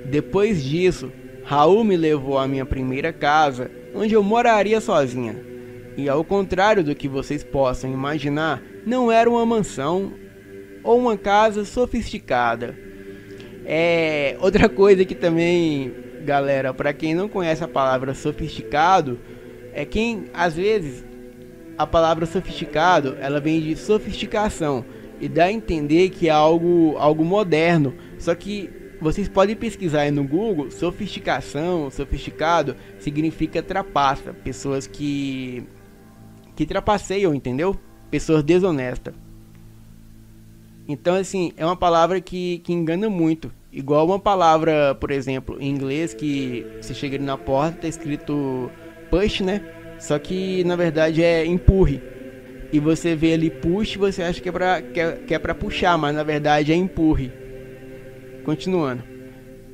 Depois disso, Raul me levou à minha primeira casa, onde eu moraria sozinha. E ao contrário do que vocês possam imaginar, não era uma mansão ou uma casa sofisticada. Outra coisa que também, galera, para quem não conhece a palavra sofisticado, às vezes a palavra sofisticado, ela vem de sofisticação e dá a entender que é algo moderno. Só que vocês podem pesquisar aí no Google, sofisticação, sofisticado significa trapaça, pessoas que trapaceiam, entendeu? Pessoas desonestas. Então assim, é uma palavra que engana muito. Igual uma palavra, por exemplo, em inglês, que você chega ali na porta, tá escrito push, né? Só que na verdade é empurre. E você vê ali push, você acha que é pra puxar, mas na verdade é empurre. Continuando.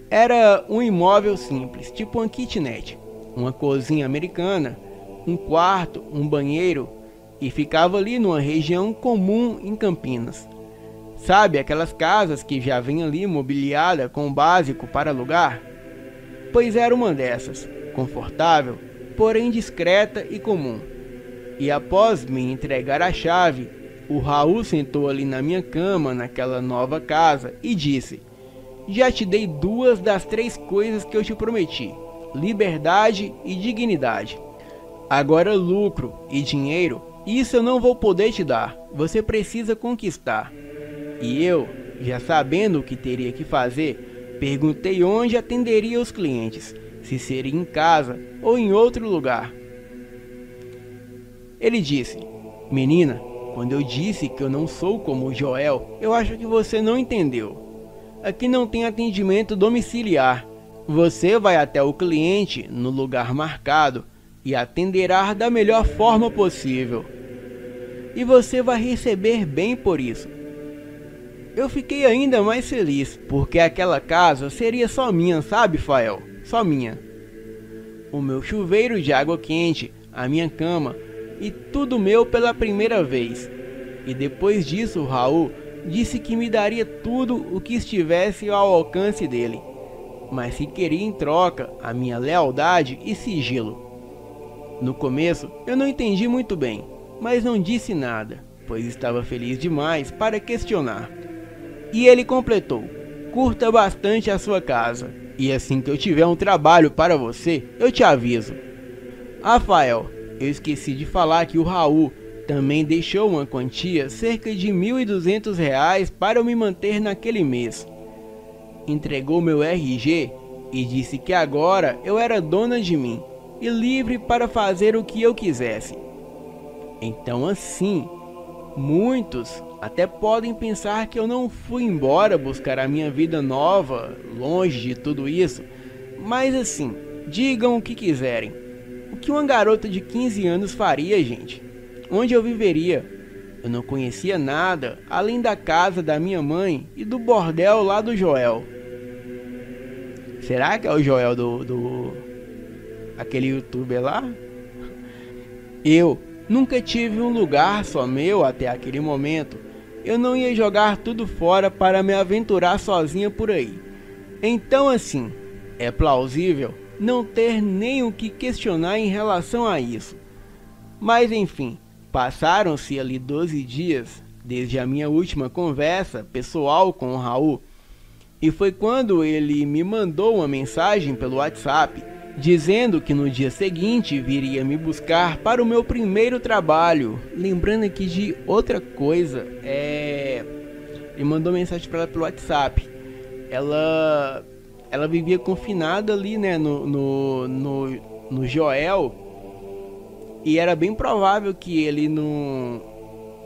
Era um imóvel simples, tipo uma kitnet, uma cozinha americana, um quarto, um banheiro, e ficava ali numa região comum em Campinas. Sabe, aquelas casas que já vem ali mobiliada com o básico para alugar? Pois era uma dessas, confortável, porém discreta e comum. E após me entregar a chave, o Raul sentou ali na minha cama naquela nova casa e disse: já te dei 2 das 3 coisas que eu te prometi: liberdade e dignidade. Agora lucro e dinheiro, isso eu não vou poder te dar, você precisa conquistar. E eu, já sabendo o que teria que fazer, perguntei onde atenderia os clientes, se seria em casa ou em outro lugar. Ele disse: menina, quando eu disse que eu não sou como o Joel, eu acho que você não entendeu. Aqui não tem atendimento domiciliar. Você vai até o cliente no lugar marcado e atenderá da melhor forma possível. E você vai receber bem por isso. Eu fiquei ainda mais feliz, porque aquela casa seria só minha, sabe, Fael? Só minha. O meu chuveiro de água quente, a minha cama e tudo meu pela primeira vez. E depois disso, o Raul disse que me daria tudo o que estivesse ao alcance dele, mas que queria em troca a minha lealdade e sigilo. No começo eu não entendi muito bem, mas não disse nada, pois estava feliz demais para questionar. E ele completou: curta bastante a sua casa, e assim que eu tiver um trabalho para você, eu te aviso. Rafael, eu esqueci de falar que o Raul também deixou uma quantia cerca de R$ 1.200 para eu me manter naquele mês. Entregou meu RG e disse que agora eu era dona de mim e livre para fazer o que eu quisesse. Então assim, muitos até podem pensar que eu não fui embora buscar a minha vida nova, longe de tudo isso, mas assim, digam o que quiserem. O que uma garota de 15 anos faria, gente? Onde eu viveria? Eu não conhecia nada além da casa da minha mãe e do bordel lá do Joel. Será que é o Joel aquele youtuber lá? Eu nunca tive um lugar só meu até aquele momento. Eu não ia jogar tudo fora para me aventurar sozinha por aí. Então assim, é plausível não ter nem o que questionar em relação a isso. Mas enfim, passaram-se ali 12 dias desde a minha última conversa pessoal com o Raul. E foi quando ele me mandou uma mensagem pelo WhatsApp, dizendo que no dia seguinte viria me buscar para o meu primeiro trabalho. Lembrando aqui de outra coisa, ele mandou mensagem para ela pelo WhatsApp. Ela vivia confinada ali, né, no Joel, e era bem provável que ele não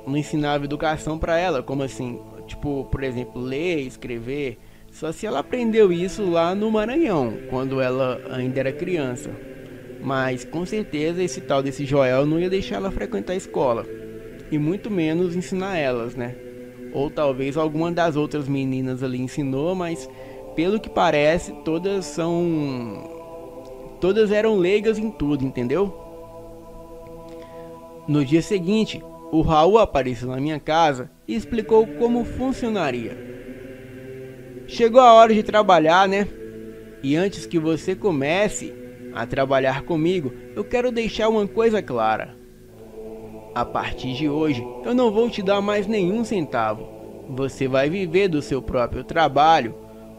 ensinava educação para ela, como assim, tipo, por exemplo, ler, escrever. Só se ela aprendeu isso lá no Maranhão, quando ela ainda era criança. Mas com certeza esse tal desse Joel não ia deixar ela frequentar a escola, e muito menos ensinar elas, né? Ou talvez alguma das outras meninas ali ensinou, mas pelo que parece todas eram leigas em tudo, entendeu? No dia seguinte, o Raul apareceu na minha casa e explicou como funcionaria. Chegou a hora de trabalhar, né? E antes que você comece a trabalhar comigo, eu quero deixar uma coisa clara. A partir de hoje, eu não vou te dar mais nenhum centavo. Você vai viver do seu próprio trabalho.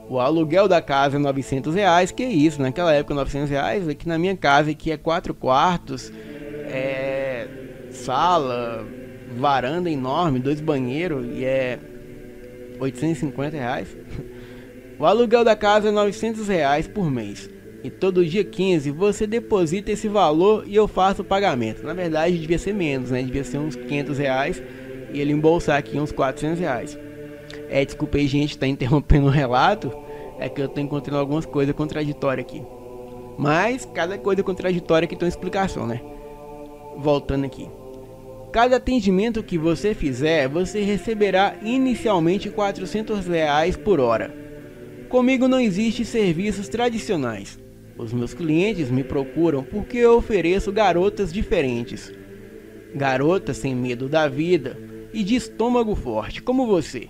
O aluguel da casa é R$ 900, que é isso? Naquela época R$ 900, aqui na minha casa, que é 4 quartos, sala, varanda enorme, 2 banheiros, e é R$ 850. O aluguel da casa é R$ 900 por mês. E todo dia 15 você deposita esse valor e eu faço o pagamento. Na verdade devia ser menos, né? Devia ser uns R$ 500 e ele embolsar aqui uns R$ 400. Desculpa aí, gente, tá interrompendo o relato. É que eu tô encontrando algumas coisas contraditórias aqui. Mas cada coisa contraditória aqui tem uma explicação, né? Voltando aqui. Cada atendimento que você fizer, você receberá inicialmente R$ 400 por hora. Comigo não existe serviços tradicionais. Os meus clientes me procuram porque eu ofereço garotas diferentes. Garotas sem medo da vida e de estômago forte, como você.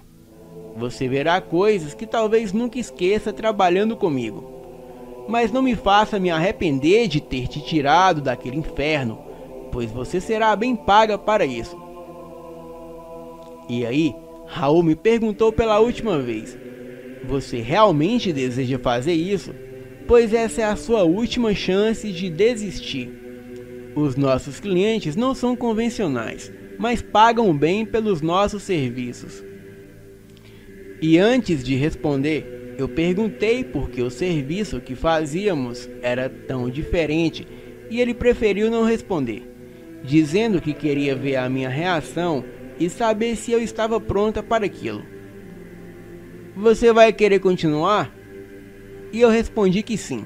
Você verá coisas que talvez nunca esqueça trabalhando comigo. Mas não me faça me arrepender de ter te tirado daquele inferno, pois você será bem paga para isso. E aí, Raul me perguntou pela última vez: você realmente deseja fazer isso? Pois essa é a sua última chance de desistir. Os nossos clientes não são convencionais, mas pagam bem pelos nossos serviços. E antes de responder, Eu perguntei por que o serviço que fazíamos era tão diferente e ele preferiu não responder, dizendo que queria ver a minha reação e saber se eu estava pronta para aquilo. Você vai querer continuar? E eu respondi que sim.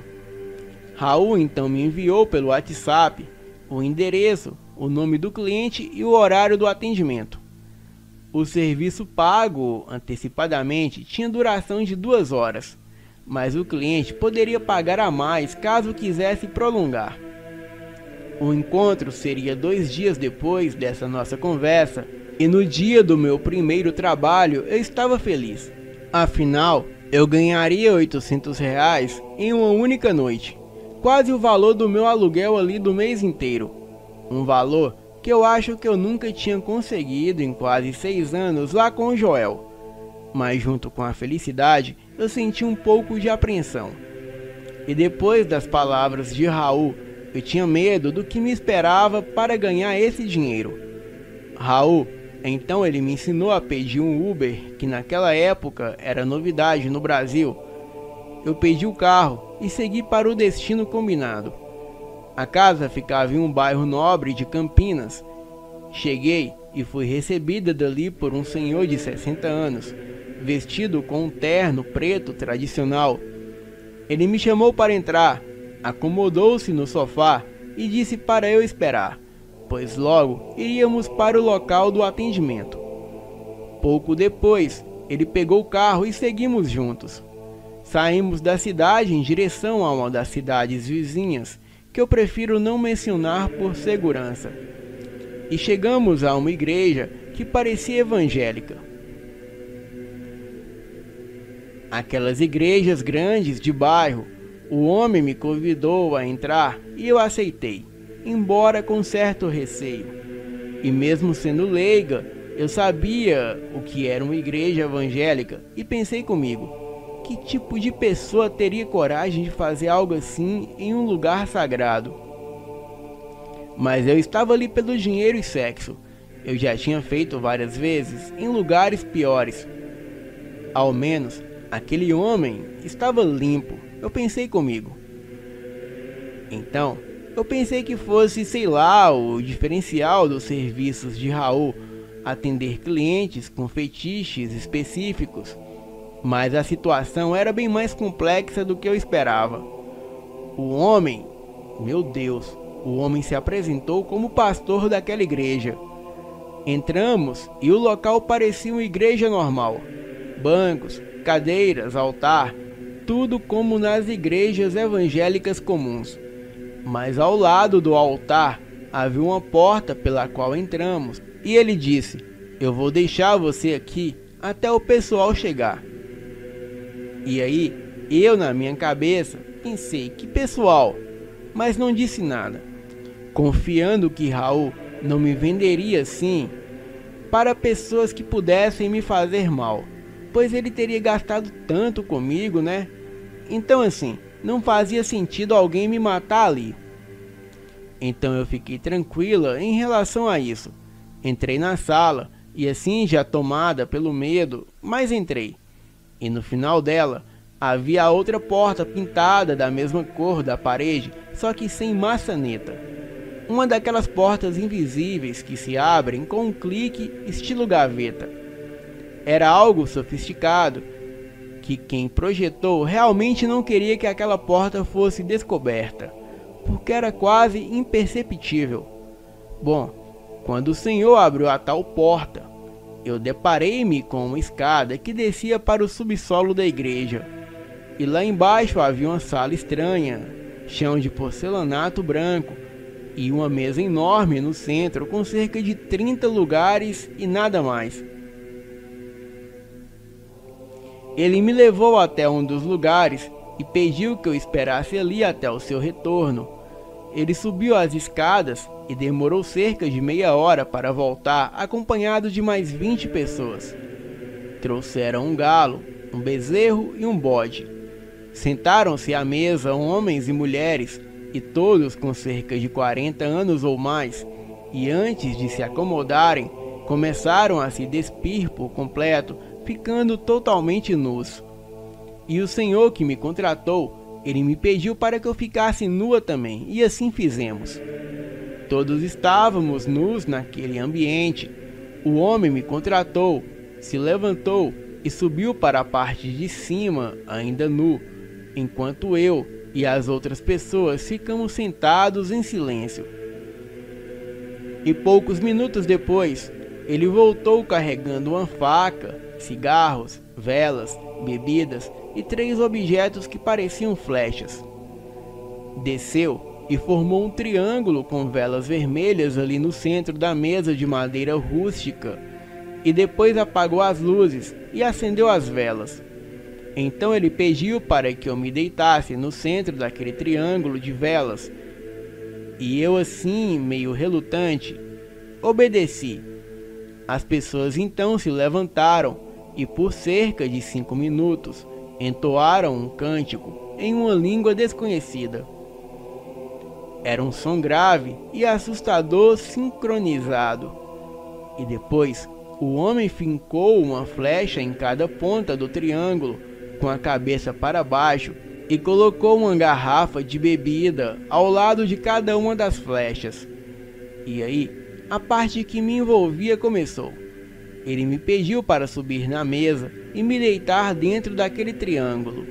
Raul então me enviou pelo WhatsApp o endereço, o nome do cliente e o horário do atendimento. O serviço pago antecipadamente tinha duração de 2 horas, mas o cliente poderia pagar a mais caso quisesse prolongar. O encontro seria 2 dias depois dessa nossa conversa, e no dia do meu primeiro trabalho eu estava feliz. Afinal, eu ganharia R$ 800 em uma única noite, quase o valor do meu aluguel ali do mês inteiro. Um valor que eu acho que eu nunca tinha conseguido em quase 6 anos lá com o Joel. Mas junto com a felicidade, eu senti um pouco de apreensão. E depois das palavras de Raul, eu tinha medo do que me esperava para ganhar esse dinheiro. Raul, então ele me ensinou a pedir um Uber, que naquela época era novidade no Brasil. Eu pedi o carro e segui para o destino combinado. A casa ficava em um bairro nobre de Campinas. Cheguei e fui recebida dali por um senhor de 60 anos, vestido com um terno preto tradicional. Ele me chamou para entrar, acomodou-se no sofá e disse para eu esperar, pois logo iríamos para o local do atendimento. Pouco depois, ele pegou o carro e seguimos juntos. Saímos da cidade em direção a uma das cidades vizinhas, que eu prefiro não mencionar por segurança. E chegamos a uma igreja que parecia evangélica. Aquelas igrejas grandes de bairro. O homem me convidou a entrar e eu aceitei, embora com certo receio. E mesmo sendo leiga, eu sabia o que era uma igreja evangélica e pensei comigo, que tipo de pessoa teria coragem de fazer algo assim em um lugar sagrado? Mas eu estava ali pelo dinheiro e sexo. Eu já tinha feito várias vezes em lugares piores. Ao menos, aquele homem estava limpo, eu pensei comigo. Então, eu pensei que fosse, sei lá, o diferencial dos serviços de Raul, atender clientes com fetiches específicos. Mas a situação era bem mais complexa do que eu esperava. O homem, meu Deus, o homem se apresentou como pastor daquela igreja. Entramos e o local parecia uma igreja normal. Bancos, cadeiras, altar, tudo como nas igrejas evangélicas comuns. Mas ao lado do altar havia uma porta pela qual entramos. E ele disse, eu vou deixar você aqui até o pessoal chegar. E aí, eu na minha cabeça, pensei, que pessoal? Mas não disse nada, confiando que Raul não me venderia assim para pessoas que pudessem me fazer mal, pois ele teria gastado tanto comigo, né? Então assim, não fazia sentido alguém me matar ali. Então eu fiquei tranquila em relação a isso. Entrei na sala, e assim já tomada pelo medo, mas entrei. E no final dela, havia outra porta pintada da mesma cor da parede, só que sem maçaneta. Uma daquelas portas invisíveis que se abrem com um clique estilo gaveta. Era algo sofisticado, que quem projetou realmente não queria que aquela porta fosse descoberta, porque era quase imperceptível. Bom, quando o senhor abriu a tal porta, eu deparei-me com uma escada que descia para o subsolo da igreja. E lá embaixo havia uma sala estranha, chão de porcelanato branco e uma mesa enorme no centro com cerca de 30 lugares e nada mais. Ele me levou até um dos lugares e pediu que eu esperasse ali até o seu retorno. Ele subiu as escadas e demorou cerca de meia hora para voltar, acompanhado de mais 20 pessoas. Trouxeram um galo, um bezerro e um bode. Sentaram-se à mesa homens e mulheres, e todos com cerca de 40 anos ou mais, e antes de se acomodarem, começaram a se despir por completo, ficando totalmente nus. E o senhor que me contratou, ele me pediu para que eu ficasse nua também, e assim fizemos. Todos estávamos nus naquele ambiente. O homem me contratou, se levantou e subiu para a parte de cima, ainda nu, enquanto eu e as outras pessoas ficamos sentados em silêncio. E poucos minutos depois, ele voltou carregando uma faca, cigarros, velas, bebidas e 3 objetos que pareciam flechas. Desceu e formou um triângulo com velas vermelhas ali no centro da mesa de madeira rústica, e depois apagou as luzes e acendeu as velas. Então ele pediu para que eu me deitasse no centro daquele triângulo de velas, e eu, assim, meio relutante, obedeci. As pessoas então se levantaram e por cerca de 5 minutos entoaram um cântico em uma língua desconhecida. Era um som grave e assustador sincronizado. E depois, o homem fincou uma flecha em cada ponta do triângulo, com a cabeça para baixo, e colocou uma garrafa de bebida ao lado de cada uma das flechas. E aí, a parte que me envolvia começou. Ele me pediu para subir na mesa e me deitar dentro daquele triângulo.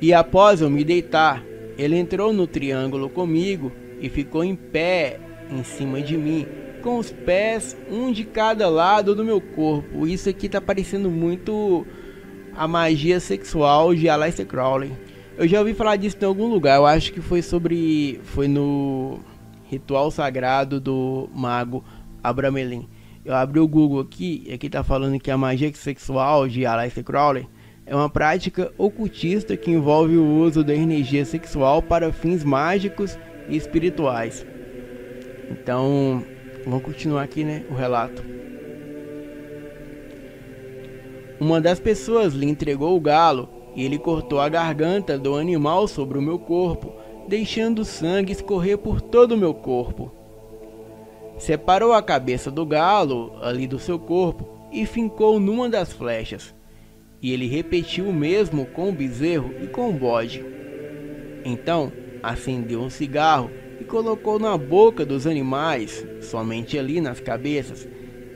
E após eu me deitar, ele entrou no triângulo comigo e ficou em pé em cima de mim, com os pés um de cada lado do meu corpo. Isso aqui tá parecendo muito a magia sexual de Aleister Crowley. Eu já ouvi falar disso em algum lugar, eu acho que foi no ritual sagrado do mago Abramelin. Eu abri o Google aqui e aqui tá falando que a magia sexual de Aleister Crowley é uma prática ocultista que envolve o uso da energia sexual para fins mágicos e espirituais. Então, vamos continuar aqui, né, o relato. Uma das pessoas lhe entregou o galo e ele cortou a garganta do animal sobre o meu corpo, deixando o sangue escorrer por todo o meu corpo. Separou a cabeça do galo ali do seu corpo e fincou numa das flechas. E ele repetiu o mesmo com o bezerro e com o bode. Então acendeu um cigarro e colocou na boca dos animais, somente ali nas cabeças,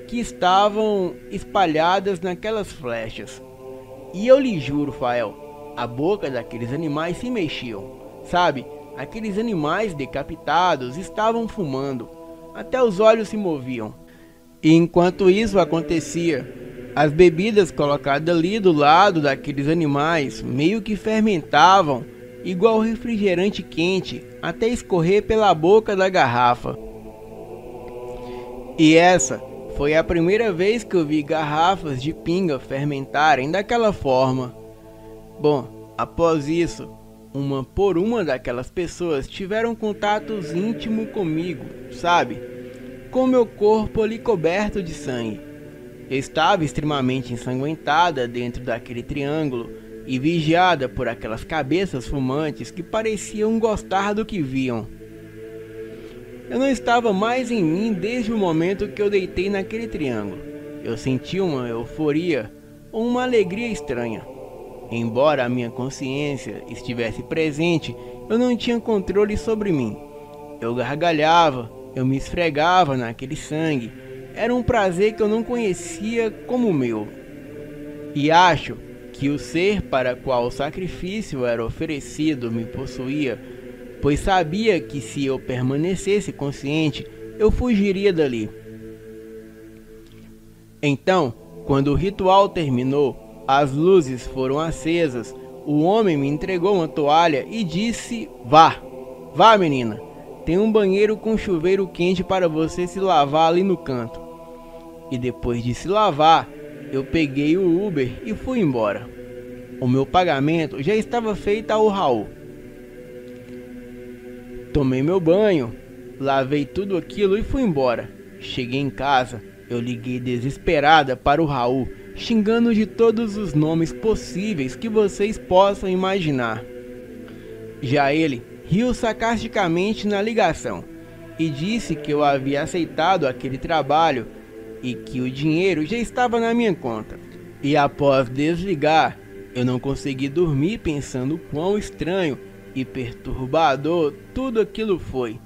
que estavam espalhadas naquelas flechas. E eu lhe juro, Fael, a boca daqueles animais se mexiam, sabe? Aqueles animais decapitados estavam fumando, até os olhos se moviam. E enquanto isso acontecia, as bebidas colocadas ali do lado daqueles animais meio que fermentavam, igual refrigerante quente, até escorrer pela boca da garrafa. E essa foi a primeira vez que eu vi garrafas de pinga fermentarem daquela forma. Bom, após isso, uma por uma daquelas pessoas tiveram contatos íntimos comigo, sabe? Com meu corpo ali coberto de sangue. Eu estava extremamente ensanguentada dentro daquele triângulo e vigiada por aquelas cabeças fumantes que pareciam gostar do que viam. Eu não estava mais em mim desde o momento que eu deitei naquele triângulo. Eu senti uma euforia ou uma alegria estranha. Embora a minha consciência estivesse presente, eu não tinha controle sobre mim. Eu gargalhava, eu me esfregava naquele sangue. Era um prazer que eu não conhecia como meu. E acho que o ser para qual o sacrifício era oferecido me possuía, pois sabia que se eu permanecesse consciente, eu fugiria dali. Então, quando o ritual terminou, as luzes foram acesas, o homem me entregou uma toalha e disse: vá, menina, tem um banheiro com chuveiro quente para você se lavar ali no canto. E depois de se lavar, eu peguei o Uber e fui embora. O meu pagamento já estava feito ao Raul. Tomei meu banho, lavei tudo aquilo e fui embora. Cheguei em casa, eu liguei desesperada para o Raul, xingando de todos os nomes possíveis que vocês possam imaginar. Já ele riu sarcasticamente na ligação e disse que eu havia aceitado aquele trabalho e que o dinheiro já estava na minha conta. E após desligar, Eu não consegui dormir pensando quão estranho e perturbador tudo aquilo foi.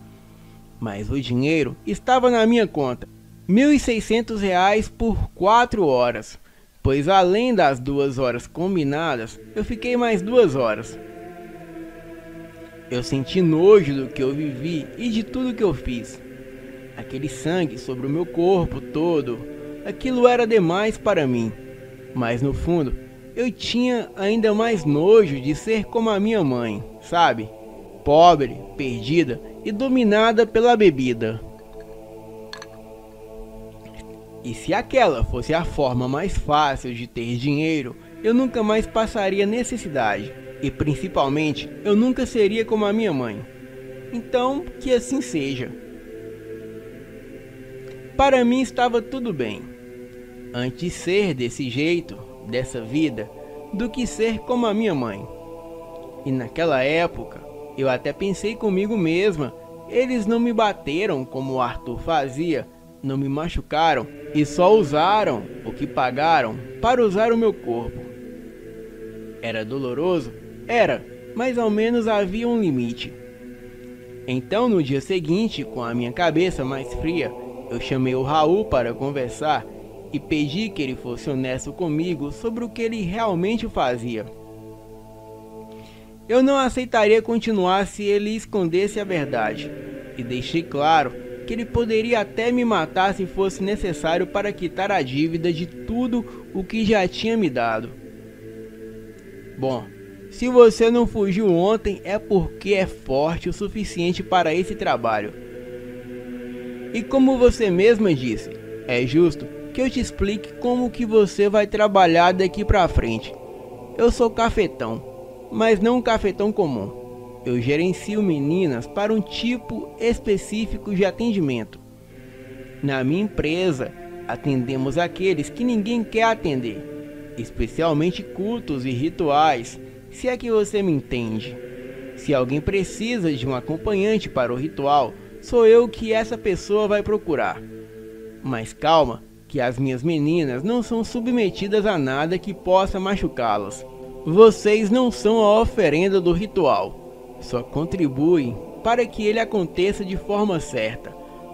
Mas o dinheiro estava na minha conta, R$ 1.600 por 4 horas, pois além das 2 horas combinadas, eu fiquei mais 2 horas. Eu senti nojo do que eu vivi e de tudo que eu fiz. Aquele sangue sobre o meu corpo todo, aquilo era demais para mim. Mas no fundo, eu tinha ainda mais nojo de ser como a minha mãe, sabe? Pobre, perdida e dominada pela bebida. E se aquela fosse a forma mais fácil de ter dinheiro, eu nunca mais passaria necessidade. E principalmente, eu nunca seria como a minha mãe. Então, que assim seja. Para mim estava tudo bem. Antes ser desse jeito, dessa vida, do que ser como a minha mãe. E naquela época, eu até pensei comigo mesma, eles não me bateram como o Arthur fazia, não me machucaram e só usaram o que pagaram para usar o meu corpo. Era doloroso? Era, mas ao menos havia um limite. Então no dia seguinte, com a minha cabeça mais fria, eu chamei o Raul para conversar e pedi que ele fosse honesto comigo sobre o que ele realmente fazia. Eu não aceitaria continuar se ele escondesse a verdade, e deixei claro que ele poderia até me matar se fosse necessário para quitar a dívida de tudo o que já tinha me dado. Bom, se você não fugiu ontem é porque é forte o suficiente para esse trabalho. E como você mesma disse, é justo que eu te explique como que você vai trabalhar daqui pra frente. Eu sou cafetão, mas não um cafetão comum. Eu gerencio meninas para um tipo específico de atendimento. Na minha empresa, atendemos aqueles que ninguém quer atender, especialmente cultos e rituais, se é que você me entende. Se alguém precisa de um acompanhante para o ritual, sou eu que essa pessoa vai procurar. Mas calma, que as minhas meninas não são submetidas a nada que possa machucá-las. Vocês não são a oferenda do ritual, só contribuem para que ele aconteça de forma certa,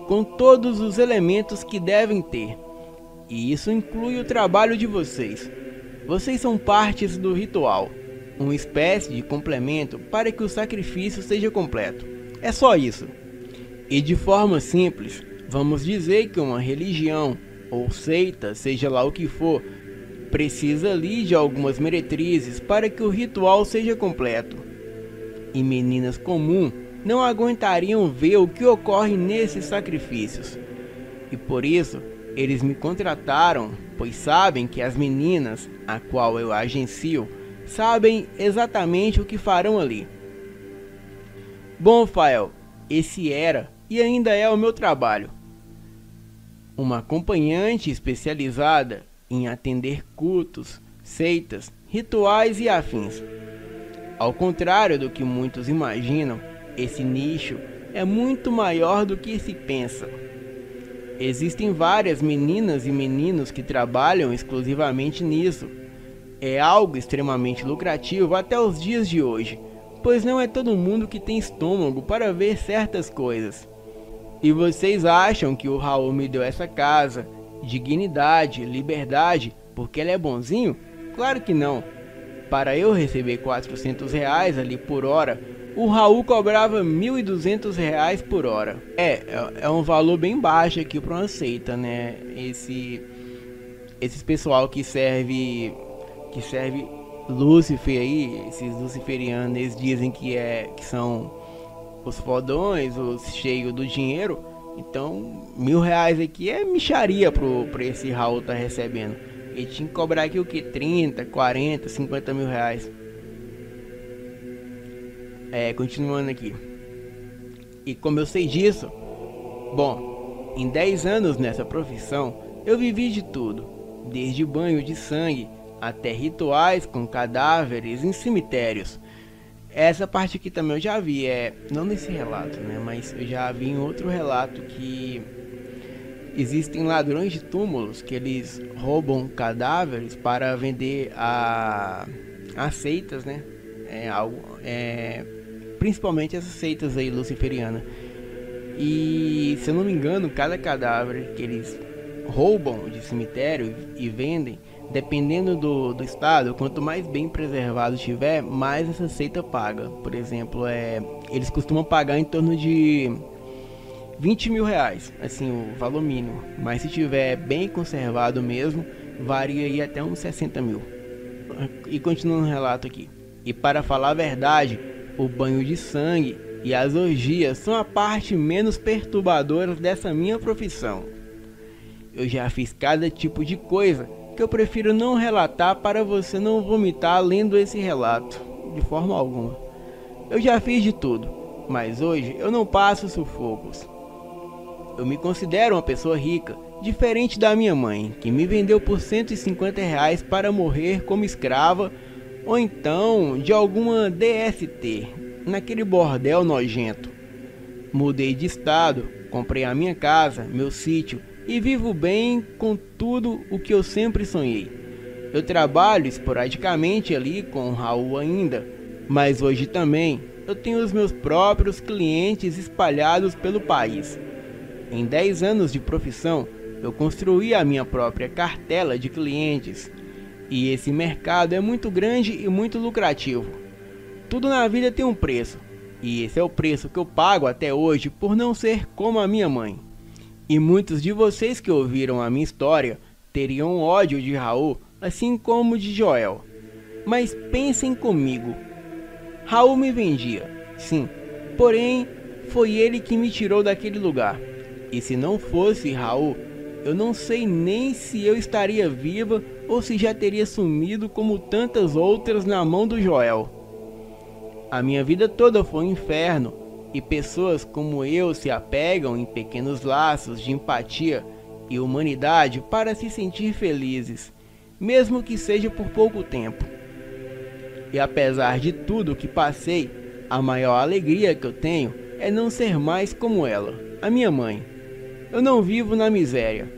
com todos os elementos que devem ter. E isso inclui o trabalho de vocês. Vocês são partes do ritual, uma espécie de complemento para que o sacrifício seja completo. É só isso. E de forma simples, vamos dizer que uma religião ou seita, seja lá o que for, precisa ali de algumas meretrizes para que o ritual seja completo. E meninas comuns não aguentariam ver o que ocorre nesses sacrifícios. E por isso, eles me contrataram, pois sabem que as meninas, a qual eu agencio, sabem exatamente o que farão ali. Bom, Fael, esse era e ainda é o meu trabalho. Uma acompanhante especializada em atender cultos, seitas, rituais e afins. Ao contrário do que muitos imaginam, esse nicho é muito maior do que se pensa. Existem várias meninas e meninos que trabalham exclusivamente nisso. É algo extremamente lucrativo até os dias de hoje, pois não é todo mundo que tem estômago para ver certas coisas. E vocês acham que o Raul me deu essa casa, dignidade, liberdade, porque ele é bonzinho? Claro que não. Para eu receber R$ 400 ali por hora, o Raul cobrava R$ 1.200 por hora. É um valor bem baixo aqui para uma seita, né? Esses pessoal que serve Lúcifer aí, esses luciferianos, eles dizem que são os fodões, os cheios do dinheiro. Então, R$ 1.000 aqui é mixaria pra esse Raul tá recebendo. Ele tinha que cobrar aqui o que? 30, 40, 50 mil reais. Continuando aqui. E como eu sei disso? Bom, em 10 anos nessa profissão, eu vivi de tudo. Desde banho de sangue, até rituais com cadáveres em cemitérios. Essa parte aqui também eu já vi, não nesse relato, né, mas eu já vi em outro relato que existem ladrões de túmulos que eles roubam cadáveres para vender as seitas, né? Principalmente essas seitas aí luciferianas. E se eu não me engano, cada cadáver que eles roubam de cemitério e vendem, dependendo do estado, quanto mais bem preservado estiver, mais essa seita paga. Por exemplo, eles costumam pagar em torno de 20 mil reais, assim, o valor mínimo. Mas se tiver bem conservado mesmo, varia aí até uns 60 mil. E continuando o relato aqui. E para falar a verdade, o banho de sangue e as orgias são a parte menos perturbadora dessa minha profissão. Eu já fiz cada tipo de coisa que eu prefiro não relatar para você não vomitar lendo esse relato, de forma alguma. Eu já fiz de tudo, mas hoje eu não passo sufocos. Eu me considero uma pessoa rica, diferente da minha mãe, que me vendeu por 150 reais para morrer como escrava, ou então de alguma DST, naquele bordel nojento. Mudei de estado, comprei a minha casa, meu sítio, e vivo bem com tudo o que eu sempre sonhei. Eu trabalho esporadicamente ali com o Raul ainda, mas hoje também eu tenho os meus próprios clientes espalhados pelo país. Em 10 anos de profissão, eu construí a minha própria cartela de clientes, e esse mercado é muito grande e muito lucrativo. Tudo na vida tem um preço, e esse é o preço que eu pago até hoje por não ser como a minha mãe. E muitos de vocês que ouviram a minha história teriam ódio de Raul, assim como de Joel. Mas pensem comigo. Raul me vendia, sim, porém foi ele que me tirou daquele lugar. E se não fosse Raul, eu não sei nem se eu estaria viva ou se já teria sumido como tantas outras na mão do Joel. A minha vida toda foi um inferno. E pessoas como eu se apegam em pequenos laços de empatia e humanidade para se sentir felizes, mesmo que seja por pouco tempo. E apesar de tudo que passei, a maior alegria que eu tenho é não ser mais como ela, a minha mãe. Eu não vivo na miséria.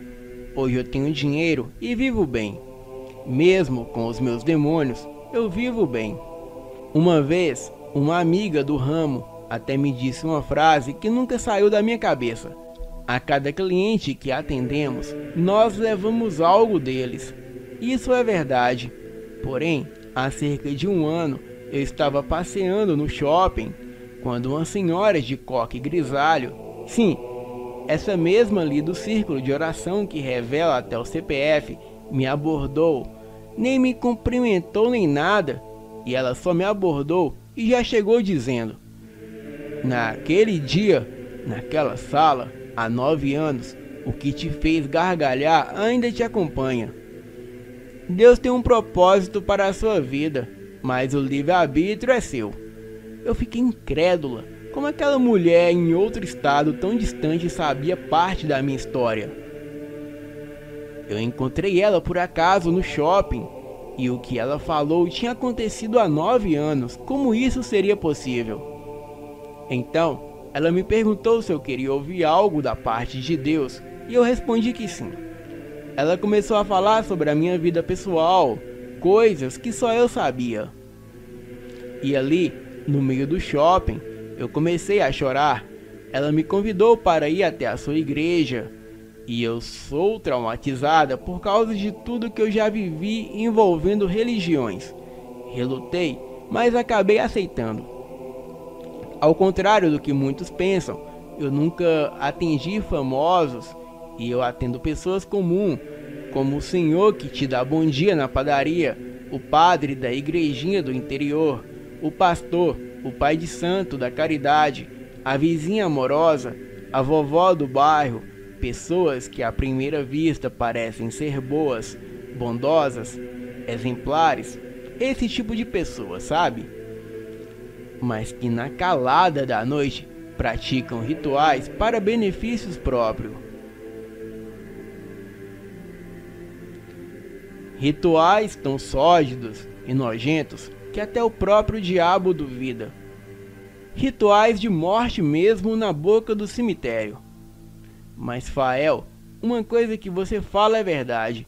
Hoje eu tenho dinheiro e vivo bem. Mesmo com os meus demônios, eu vivo bem. Uma vez, uma amiga do ramo até me disse uma frase que nunca saiu da minha cabeça. A cada cliente que atendemos, nós levamos algo deles. Isso é verdade. Porém, há cerca de um ano, eu estava passeando no shopping, quando uma senhora de coque grisalho, sim, essa mesma ali do círculo de oração que revela até o CPF, me abordou. Nem me cumprimentou nem nada, e ela só me abordou e já chegou dizendo: naquele dia, naquela sala, há 9 anos, o que te fez gargalhar ainda te acompanha. Deus tem um propósito para a sua vida, mas o livre-arbítrio é seu. Eu fiquei incrédula, como aquela mulher em outro estado tão distante sabia parte da minha história. Eu encontrei ela por acaso no shopping, e o que ela falou tinha acontecido há 9 anos, como isso seria possível? Então, ela me perguntou se eu queria ouvir algo da parte de Deus, e eu respondi que sim. Ela começou a falar sobre a minha vida pessoal, coisas que só eu sabia. E ali, no meio do shopping, eu comecei a chorar. Ela me convidou para ir até a sua igreja, e eu sou traumatizada por causa de tudo que eu já vivi envolvendo religiões. Relutei, mas acabei aceitando. Ao contrário do que muitos pensam, eu nunca atendi famosos e eu atendo pessoas comuns, como o senhor que te dá bom dia na padaria, o padre da igrejinha do interior, o pastor, o pai de santo da caridade, a vizinha amorosa, a vovó do bairro, pessoas que à primeira vista parecem ser boas, bondosas, exemplares, esse tipo de pessoa, sabe? Mas que na calada da noite praticam rituais para benefícios próprios. Rituais tão sórdidos e nojentos que até o próprio diabo duvida. Rituais de morte mesmo na boca do cemitério. Mas Fael, uma coisa que você fala é verdade.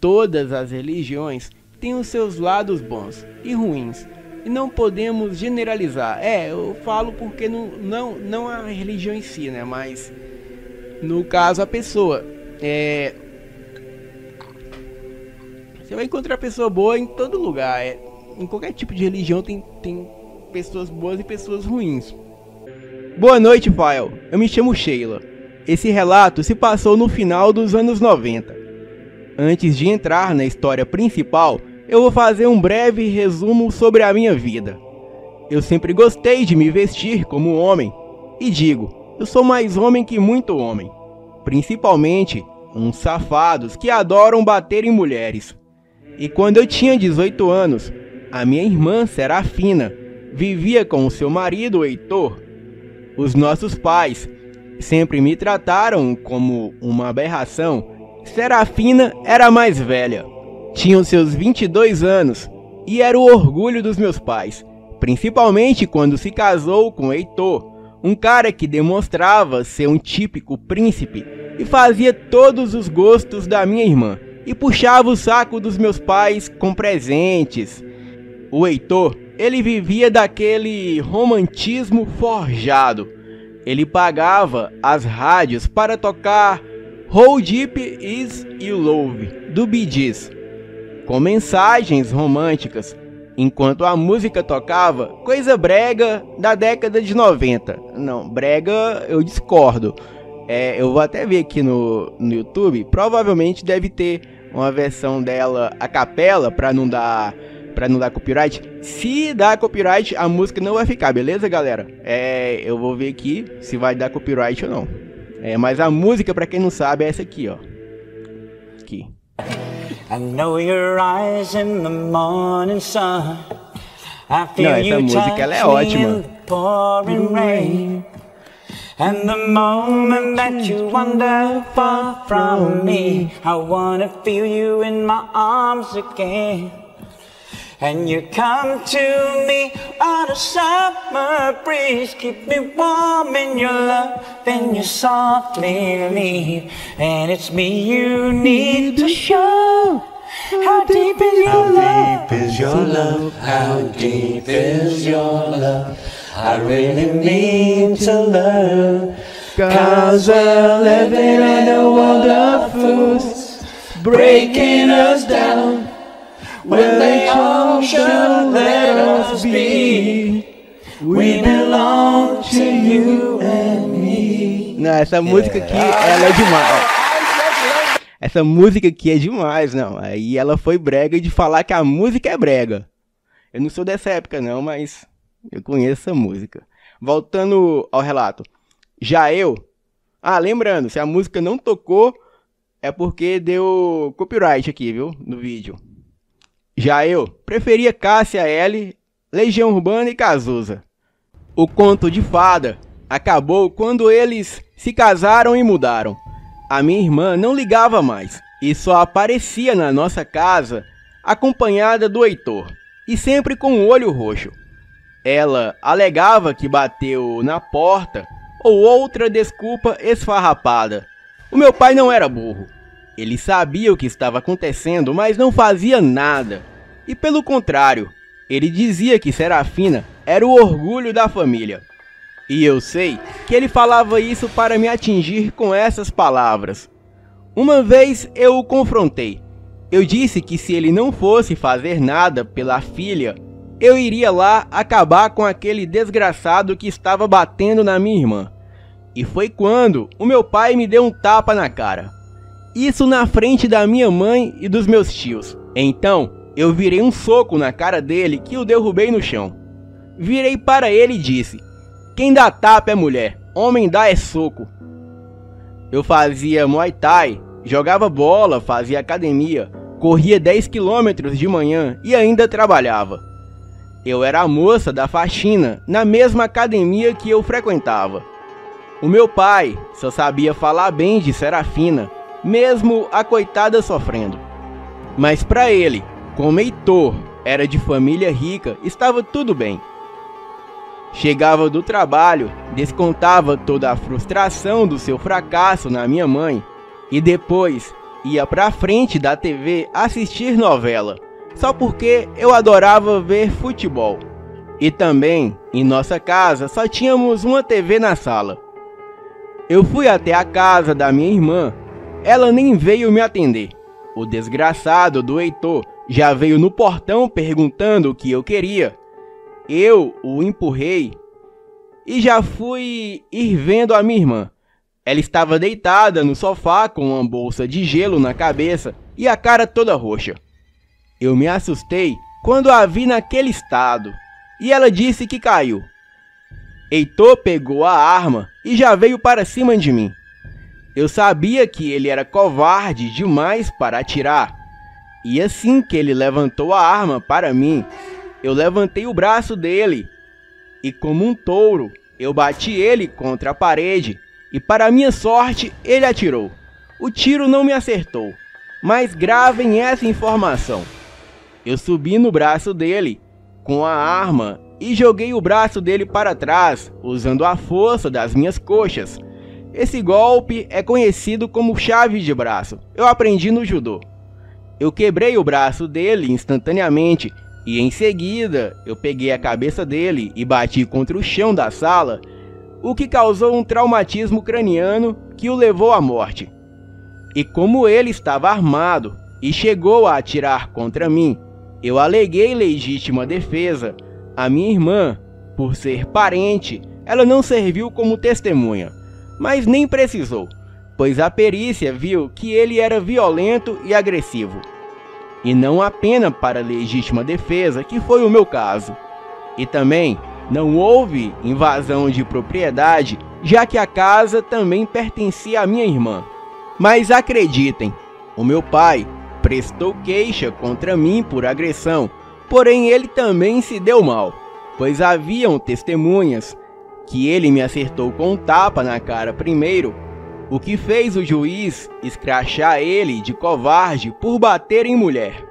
Todas as religiões tem os seus lados bons e ruins. E não podemos generalizar. Eu falo porque não a religião em si, né? Mas no caso a pessoa. Você vai encontrar pessoa boa em todo lugar. Em qualquer tipo de religião tem pessoas boas e pessoas ruins. Boa noite, Fael. Eu me chamo Sheila. Esse relato se passou no final dos anos 90. Antes de entrar na história principal, eu vou fazer um breve resumo sobre a minha vida. Eu sempre gostei de me vestir como homem. E digo, eu sou mais homem que muito homem. Principalmente uns safados que adoram bater em mulheres. E quando eu tinha 18 anos, a minha irmã Serafina vivia com o seu marido Heitor. Os nossos pais sempre me trataram como uma aberração. Serafina era a mais velha. Tinha seus 22 anos e era o orgulho dos meus pais, principalmente quando se casou com Heitor, um cara que demonstrava ser um típico príncipe e fazia todos os gostos da minha irmã e puxava o saco dos meus pais com presentes. O Heitor, ele vivia daquele romantismo forjado. Ele pagava as rádios para tocar How Deep Is Your Love, do Bee Gees, com mensagens românticas, enquanto a música tocava coisa brega da década de 90. Não, brega eu discordo. Eu vou até ver aqui no YouTube, provavelmente deve ter uma versão dela a capela para não dar copyright. Se dá copyright, a música não vai ficar, beleza, galera? Eu vou ver aqui se vai dar copyright ou não. Mas a música, pra quem não sabe, é essa aqui, ó. Aqui. I know your eyes in the morning sun. I feel essa música ela é ótima. And the moment that you wander far from me, I wanna feel you in my arms again. And you come to me on a summer breeze, keep me warm in your love, then you softly leave. And it's me you need to show. How deep is your love? How deep is your love? How deep is your love? I really need to learn. 'Cause we're living in a world of fools, breaking us down. When they all should let us be, we belong to you and me. Não, essa música aqui, ela é demais. Essa música aqui é demais, não. Aí ela foi brega de falar que a música é brega. Eu não sou dessa época não, mas eu conheço essa música. Voltando ao relato. Já eu... lembrando, se a música não tocou, é porque deu copyright aqui, viu? No vídeo. Já eu preferia Cássia Eller, Legião Urbana e Cazuza. O conto de fada acabou quando eles se casaram e mudaram. A minha irmã não ligava mais e só aparecia na nossa casa acompanhada do Heitor e sempre com o olho roxo. Ela alegava que bateu na porta ou outra desculpa esfarrapada. O meu pai não era burro. Ele sabia o que estava acontecendo, mas não fazia nada. E pelo contrário, ele dizia que Serafina era o orgulho da família. E eu sei que ele falava isso para me atingir com essas palavras. Uma vez eu o confrontei. Eu disse que se ele não fosse fazer nada pela filha, eu iria lá acabar com aquele desgraçado que estava batendo na minha irmã. E foi quando o meu pai me deu um tapa na cara. Isso na frente da minha mãe e dos meus tios. Então, eu virei um soco na cara dele que o derrubei no chão. Virei para ele e disse: quem dá tapa é mulher, homem dá é soco. Eu fazia Muay Thai, jogava bola, fazia academia, corria 10 km de manhã e ainda trabalhava. Eu era a moça da faxina na mesma academia que eu frequentava. O meu pai só sabia falar bem de Serafina, mesmo a coitada sofrendo. Mas para ele, como Heitor era de família rica, estava tudo bem. Chegava do trabalho, descontava toda a frustração do seu fracasso na minha mãe e depois ia para frente da TV assistir novela. só porque eu adorava ver futebol. E também, em nossa casa, só tínhamos uma TV na sala. Eu fui até a casa da minha irmã, ela nem veio me atender. O desgraçado do Heitor já veio no portão perguntando o que eu queria. Eu o empurrei e já fui ir vendo a minha irmã. Ela estava deitada no sofá com uma bolsa de gelo na cabeça e a cara toda roxa. Eu me assustei quando a vi naquele estado e ela disse que caiu. Heitor pegou a arma e já veio para cima de mim. Eu sabia que ele era covarde demais para atirar. E assim que ele levantou a arma para mim, eu levantei o braço dele e, como um touro, eu bati ele contra a parede e, para minha sorte, ele atirou. O tiro não me acertou, mas gravem essa informação. Eu subi no braço dele com a arma e joguei o braço dele para trás, usando a força das minhas coxas. Esse golpe é conhecido como chave de braço. Eu aprendi no judô. Eu quebrei o braço dele instantaneamente e em seguida eu peguei a cabeça dele e bati contra o chão da sala, o que causou um traumatismo craniano que o levou à morte. E como ele estava armado e chegou a atirar contra mim, eu aleguei legítima defesa. A minha irmã, por ser parente, ela não serviu como testemunha, mas nem precisou, pois a perícia viu que ele era violento e agressivo. E não a pena para legítima defesa, que foi o meu caso. E também não houve invasão de propriedade, já que a casa também pertencia à minha irmã. Mas acreditem, o meu pai prestou queixa contra mim por agressão, porém ele também se deu mal, pois haviam testemunhas que ele me acertou com um tapa na cara primeiro, o que fez o juiz escrachar ele de covarde por bater em mulher.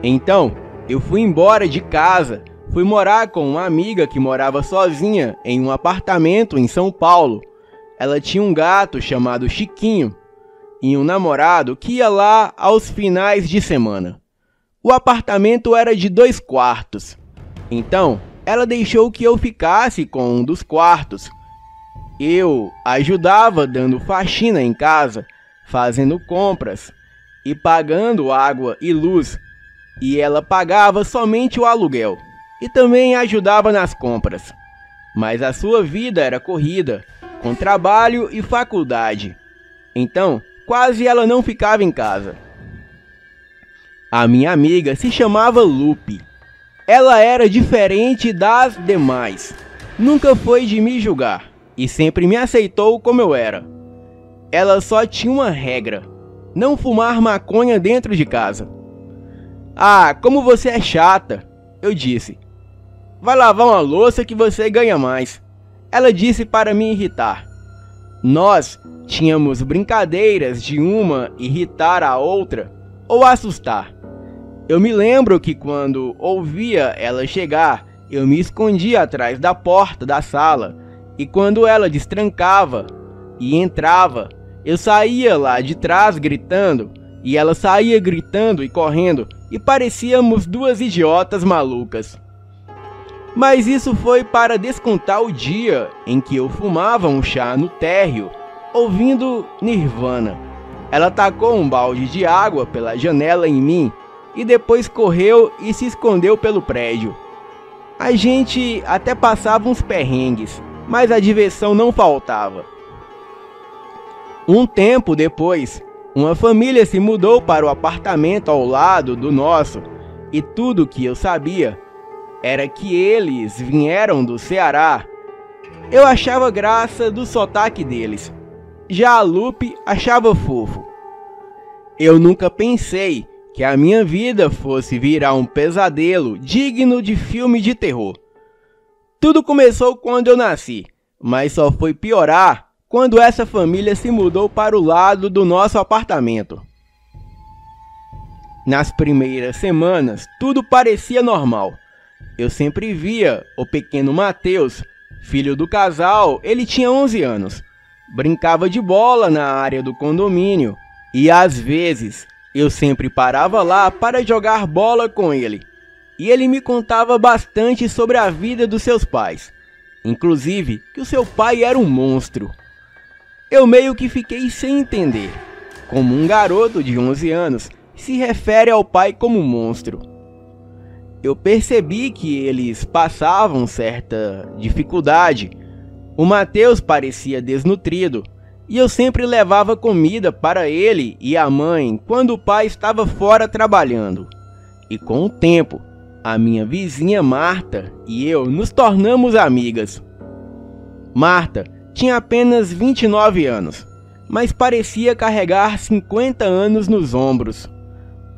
Então, eu fui embora de casa, fui morar com uma amiga que morava sozinha em um apartamento em São Paulo. Ela tinha um gato chamado Chiquinho e um namorado que ia lá aos finais de semana. O apartamento era de 2 quartos, então ela deixou que eu ficasse com um dos quartos. Eu ajudava dando faxina em casa, fazendo compras e pagando água e luz, e ela pagava somente o aluguel e também ajudava nas compras. Mas a sua vida era corrida, com trabalho e faculdade, então quase ela não ficava em casa. A minha amiga se chamava Lupe. Ela era diferente das demais, nunca foi de me julgar e sempre me aceitou como eu era. Ela só tinha uma regra: não fumar maconha dentro de casa. Ah, como você é chata, eu disse. Vai lavar uma louça que você ganha mais. Ela disse para me irritar. Nós tínhamos brincadeiras de uma irritar a outra ou assustar. Eu me lembro que quando ouvia ela chegar, eu me escondia atrás da porta da sala, e quando ela destrancava e entrava, eu saía lá de trás gritando, e ela saía gritando e correndo, e parecíamos 2 idiotas malucas. Mas isso foi para descontar o dia em que eu fumava um chá no térreo, ouvindo Nirvana. Ela tacou um balde de água pela janela em mim, e depois correu e se escondeu pelo prédio. A gente até passava uns perrengues, mas a diversão não faltava. Um tempo depois, uma família se mudou para o apartamento ao lado do nosso, e tudo que eu sabia era que eles vieram do Ceará. Eu achava graça do sotaque deles, já a Lupe achava fofo. Eu nunca pensei que a minha vida fosse virar um pesadelo digno de filme de terror. Tudo começou quando eu nasci, mas só foi piorar quando essa família se mudou para o lado do nosso apartamento. Nas primeiras semanas, tudo parecia normal. Eu sempre via o pequeno Matheus, filho do casal, ele tinha 11 anos. Brincava de bola na área do condomínio e às vezes Eu sempre parava lá para jogar bola com ele, e ele me contava bastante sobre a vida dos seus pais, inclusive que o seu pai era um monstro. Eu meio que fiquei sem entender como um garoto de 11 anos se refere ao pai como monstro. Eu percebi que eles passavam certa dificuldade. O Matheus parecia desnutrido e eu sempre levava comida para ele e a mãe quando o pai estava fora trabalhando. E com o tempo, a minha vizinha Marta e eu nos tornamos amigas. Marta tinha apenas 29 anos, mas parecia carregar 50 anos nos ombros.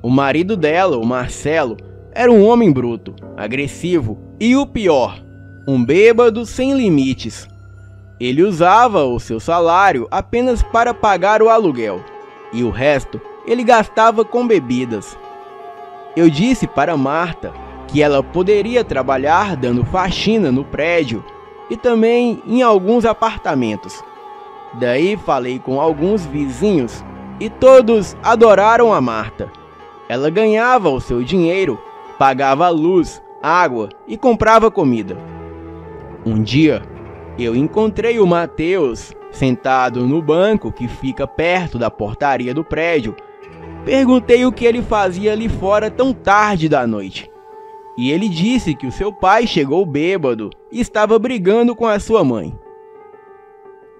O marido dela, o Marcelo, era um homem bruto, agressivo e o pior, um bêbado sem limites. Ele usava o seu salário apenas para pagar o aluguel, e o resto ele gastava com bebidas. Eu disse para Marta que ela poderia trabalhar dando faxina no prédio e também em alguns apartamentos. Daí falei com alguns vizinhos e todos adoraram a Marta. Ela ganhava o seu dinheiro, pagava luz, água e comprava comida. Um dia, eu encontrei o Matheus sentado no banco que fica perto da portaria do prédio. Perguntei o que ele fazia ali fora tão tarde da noite. E ele disse que o seu pai chegou bêbado e estava brigando com a sua mãe.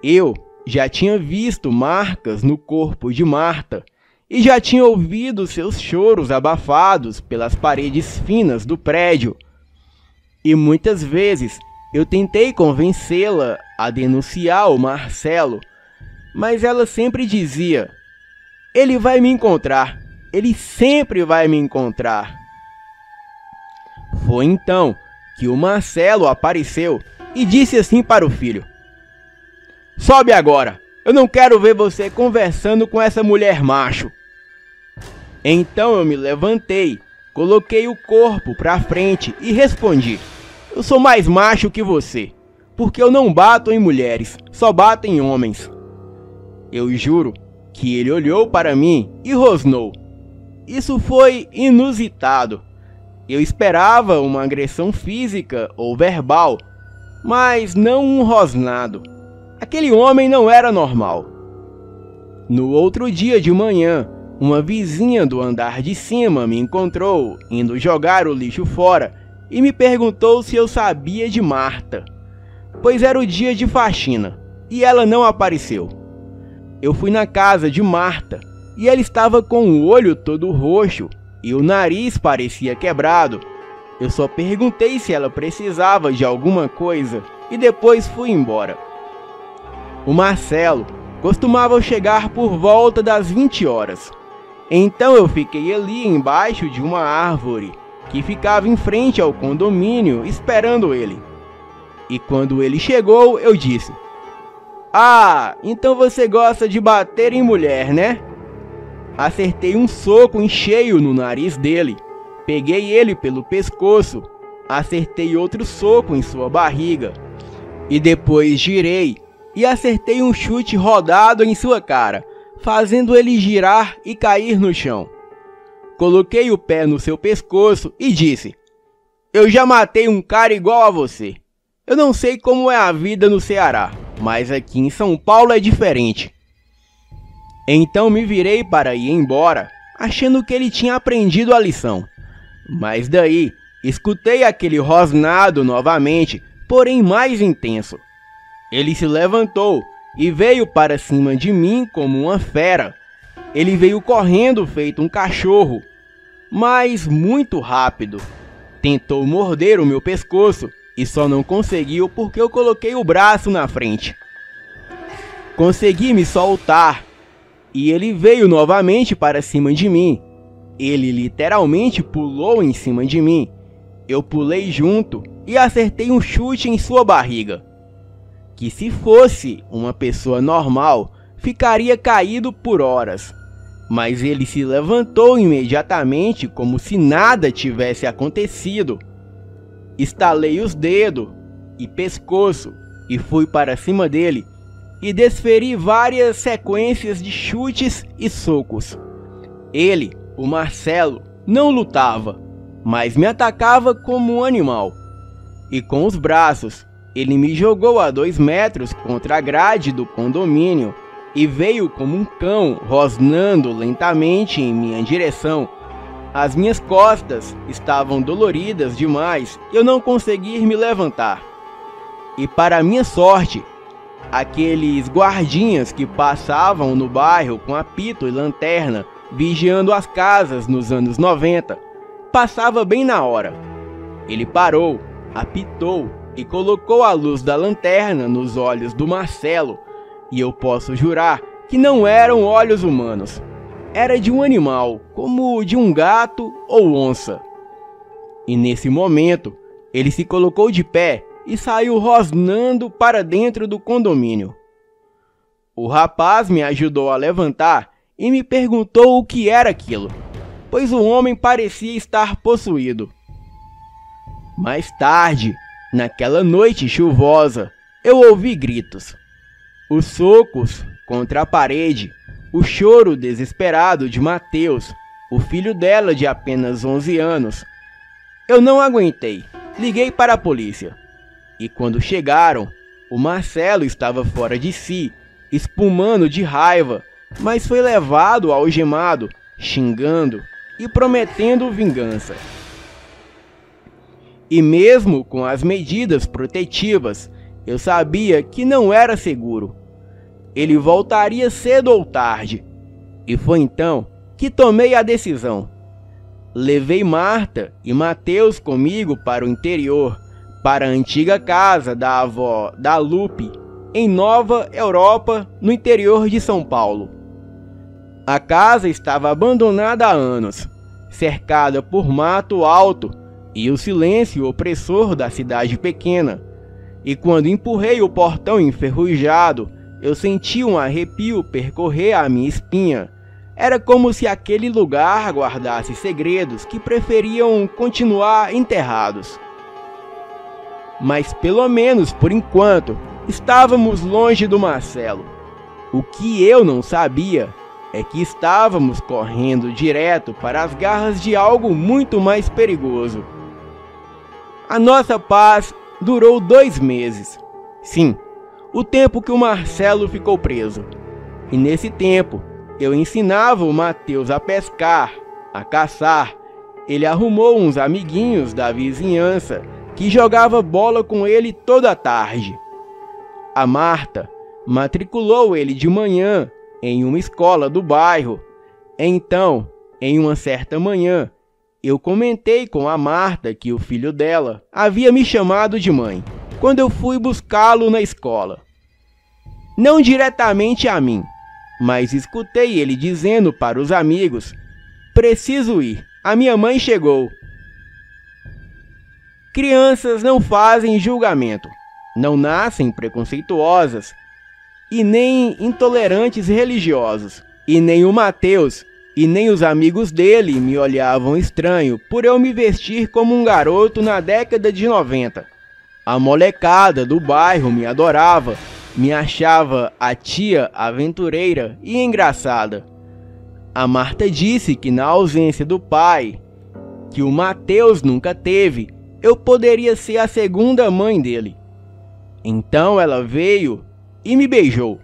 Eu já tinha visto marcas no corpo de Marta e já tinha ouvido seus choros abafados pelas paredes finas do prédio. E muitas vezes eu tentei convencê-la a denunciar o Marcelo, mas ela sempre dizia: "Ele vai me encontrar, ele sempre vai me encontrar." Foi então que o Marcelo apareceu e disse assim para o filho: "Sobe agora, eu não quero ver você conversando com essa mulher macho." Então eu me levantei, coloquei o corpo para frente e respondi: "Eu sou mais macho que você, porque eu não bato em mulheres, só bato em homens." Eu juro que ele olhou para mim e rosnou. Isso foi inusitado. Eu esperava uma agressão física ou verbal, mas não um rosnado. Aquele homem não era normal. No outro dia de manhã, uma vizinha do andar de cima me encontrou indo jogar o lixo fora e me perguntou se eu sabia de Marta, pois era o dia de faxina e ela não apareceu. Eu fui na casa de Marta e ela estava com o olho todo roxo e o nariz parecia quebrado. Eu só perguntei se ela precisava de alguma coisa e depois fui embora. O Marcelo costumava chegar por volta das 20 horas. Então eu fiquei ali embaixo de uma árvore que ficava em frente ao condomínio esperando ele. E quando ele chegou, eu disse: "Ah, então você gosta de bater em mulher, né?" Acertei um soco em cheio no nariz dele. Peguei ele pelo pescoço. Acertei outro soco em sua barriga. E depois girei e acertei um chute rodado em sua cara, fazendo ele girar e cair no chão. Coloquei o pé no seu pescoço e disse: "Eu já matei um cara igual a você. Eu não sei como é a vida no Ceará, mas aqui em São Paulo é diferente." Então me virei para ir embora, achando que ele tinha aprendido a lição. Mas daí, escutei aquele rosnado novamente, porém mais intenso. Ele se levantou e veio para cima de mim como uma fera. Ele veio correndo feito um cachorro, mas muito rápido. Tentou morder o meu pescoço e só não conseguiu porque eu coloquei o braço na frente. Consegui me soltar e ele veio novamente para cima de mim. Ele literalmente pulou em cima de mim. Eu pulei junto e acertei um chute em sua barriga, que se fosse uma pessoa normal, ficaria caído por horas. Mas ele se levantou imediatamente como se nada tivesse acontecido. Estalei os dedos e pescoço e fui para cima dele e desferi várias sequências de chutes e socos. Ele, o Marcelo, não lutava, mas me atacava como um animal. E com os braços, ele me jogou a 2 metros contra a grade do condomínio e veio como um cão rosnando lentamente em minha direção. As minhas costas estavam doloridas demais e eu não conseguia me levantar. E para minha sorte, aqueles guardinhas que passavam no bairro com apito e lanterna, vigiando as casas nos anos 90, passava bem na hora. Ele parou, apitou e colocou a luz da lanterna nos olhos do Marcelo, e eu posso jurar que não eram olhos humanos. Era de um animal, como de um gato ou onça. E nesse momento, ele se colocou de pé e saiu rosnando para dentro do condomínio. O rapaz me ajudou a levantar e me perguntou o que era aquilo, pois o homem parecia estar possuído. Mais tarde, naquela noite chuvosa, eu ouvi gritos. Os socos contra a parede, o choro desesperado de Mateus, o filho dela de apenas 11 anos. Eu não aguentei, liguei para a polícia. E quando chegaram, o Marcelo estava fora de si, espumando de raiva, mas foi levado algemado, xingando e prometendo vingança. E mesmo com as medidas protetivas, eu sabia que não era seguro. Ele voltaria cedo ou tarde. E foi então que tomei a decisão. Levei Marta e Mateus comigo para o interior, para a antiga casa da avó da Lupe, em Nova Europa, no interior de São Paulo. A casa estava abandonada há anos, cercada por mato alto e o silêncio opressor da cidade pequena. E quando empurrei o portão enferrujado, eu senti um arrepio percorrer a minha espinha. Era como se aquele lugar guardasse segredos que preferiam continuar enterrados. Mas pelo menos por enquanto, estávamos longe do Marcelo. O que eu não sabia é que estávamos correndo direto para as garras de algo muito mais perigoso. A nossa paz durou 2 meses. Sim, o tempo que o Marcelo ficou preso. E nesse tempo, eu ensinava o Mateus a pescar, a caçar. Ele arrumou uns amiguinhos da vizinhança que jogava bola com ele toda a tarde. A Marta matriculou ele de manhã em uma escola do bairro. Então, em uma certa manhã, eu comentei com a Marta que o filho dela havia me chamado de mãe quando eu fui buscá-lo na escola. Não diretamente a mim, mas escutei ele dizendo para os amigos: "Preciso ir, a minha mãe chegou." Crianças não fazem julgamento, não nascem preconceituosas e nem intolerantes religiosos. E nem o Mateus e nem os amigos dele me olhavam estranho por eu me vestir como um garoto na década de 90. A molecada do bairro me adorava, me achava a tia aventureira e engraçada. A Marta disse que na ausência do pai, que o Mateus nunca teve, eu poderia ser a segunda mãe dele. Então ela veio e me beijou.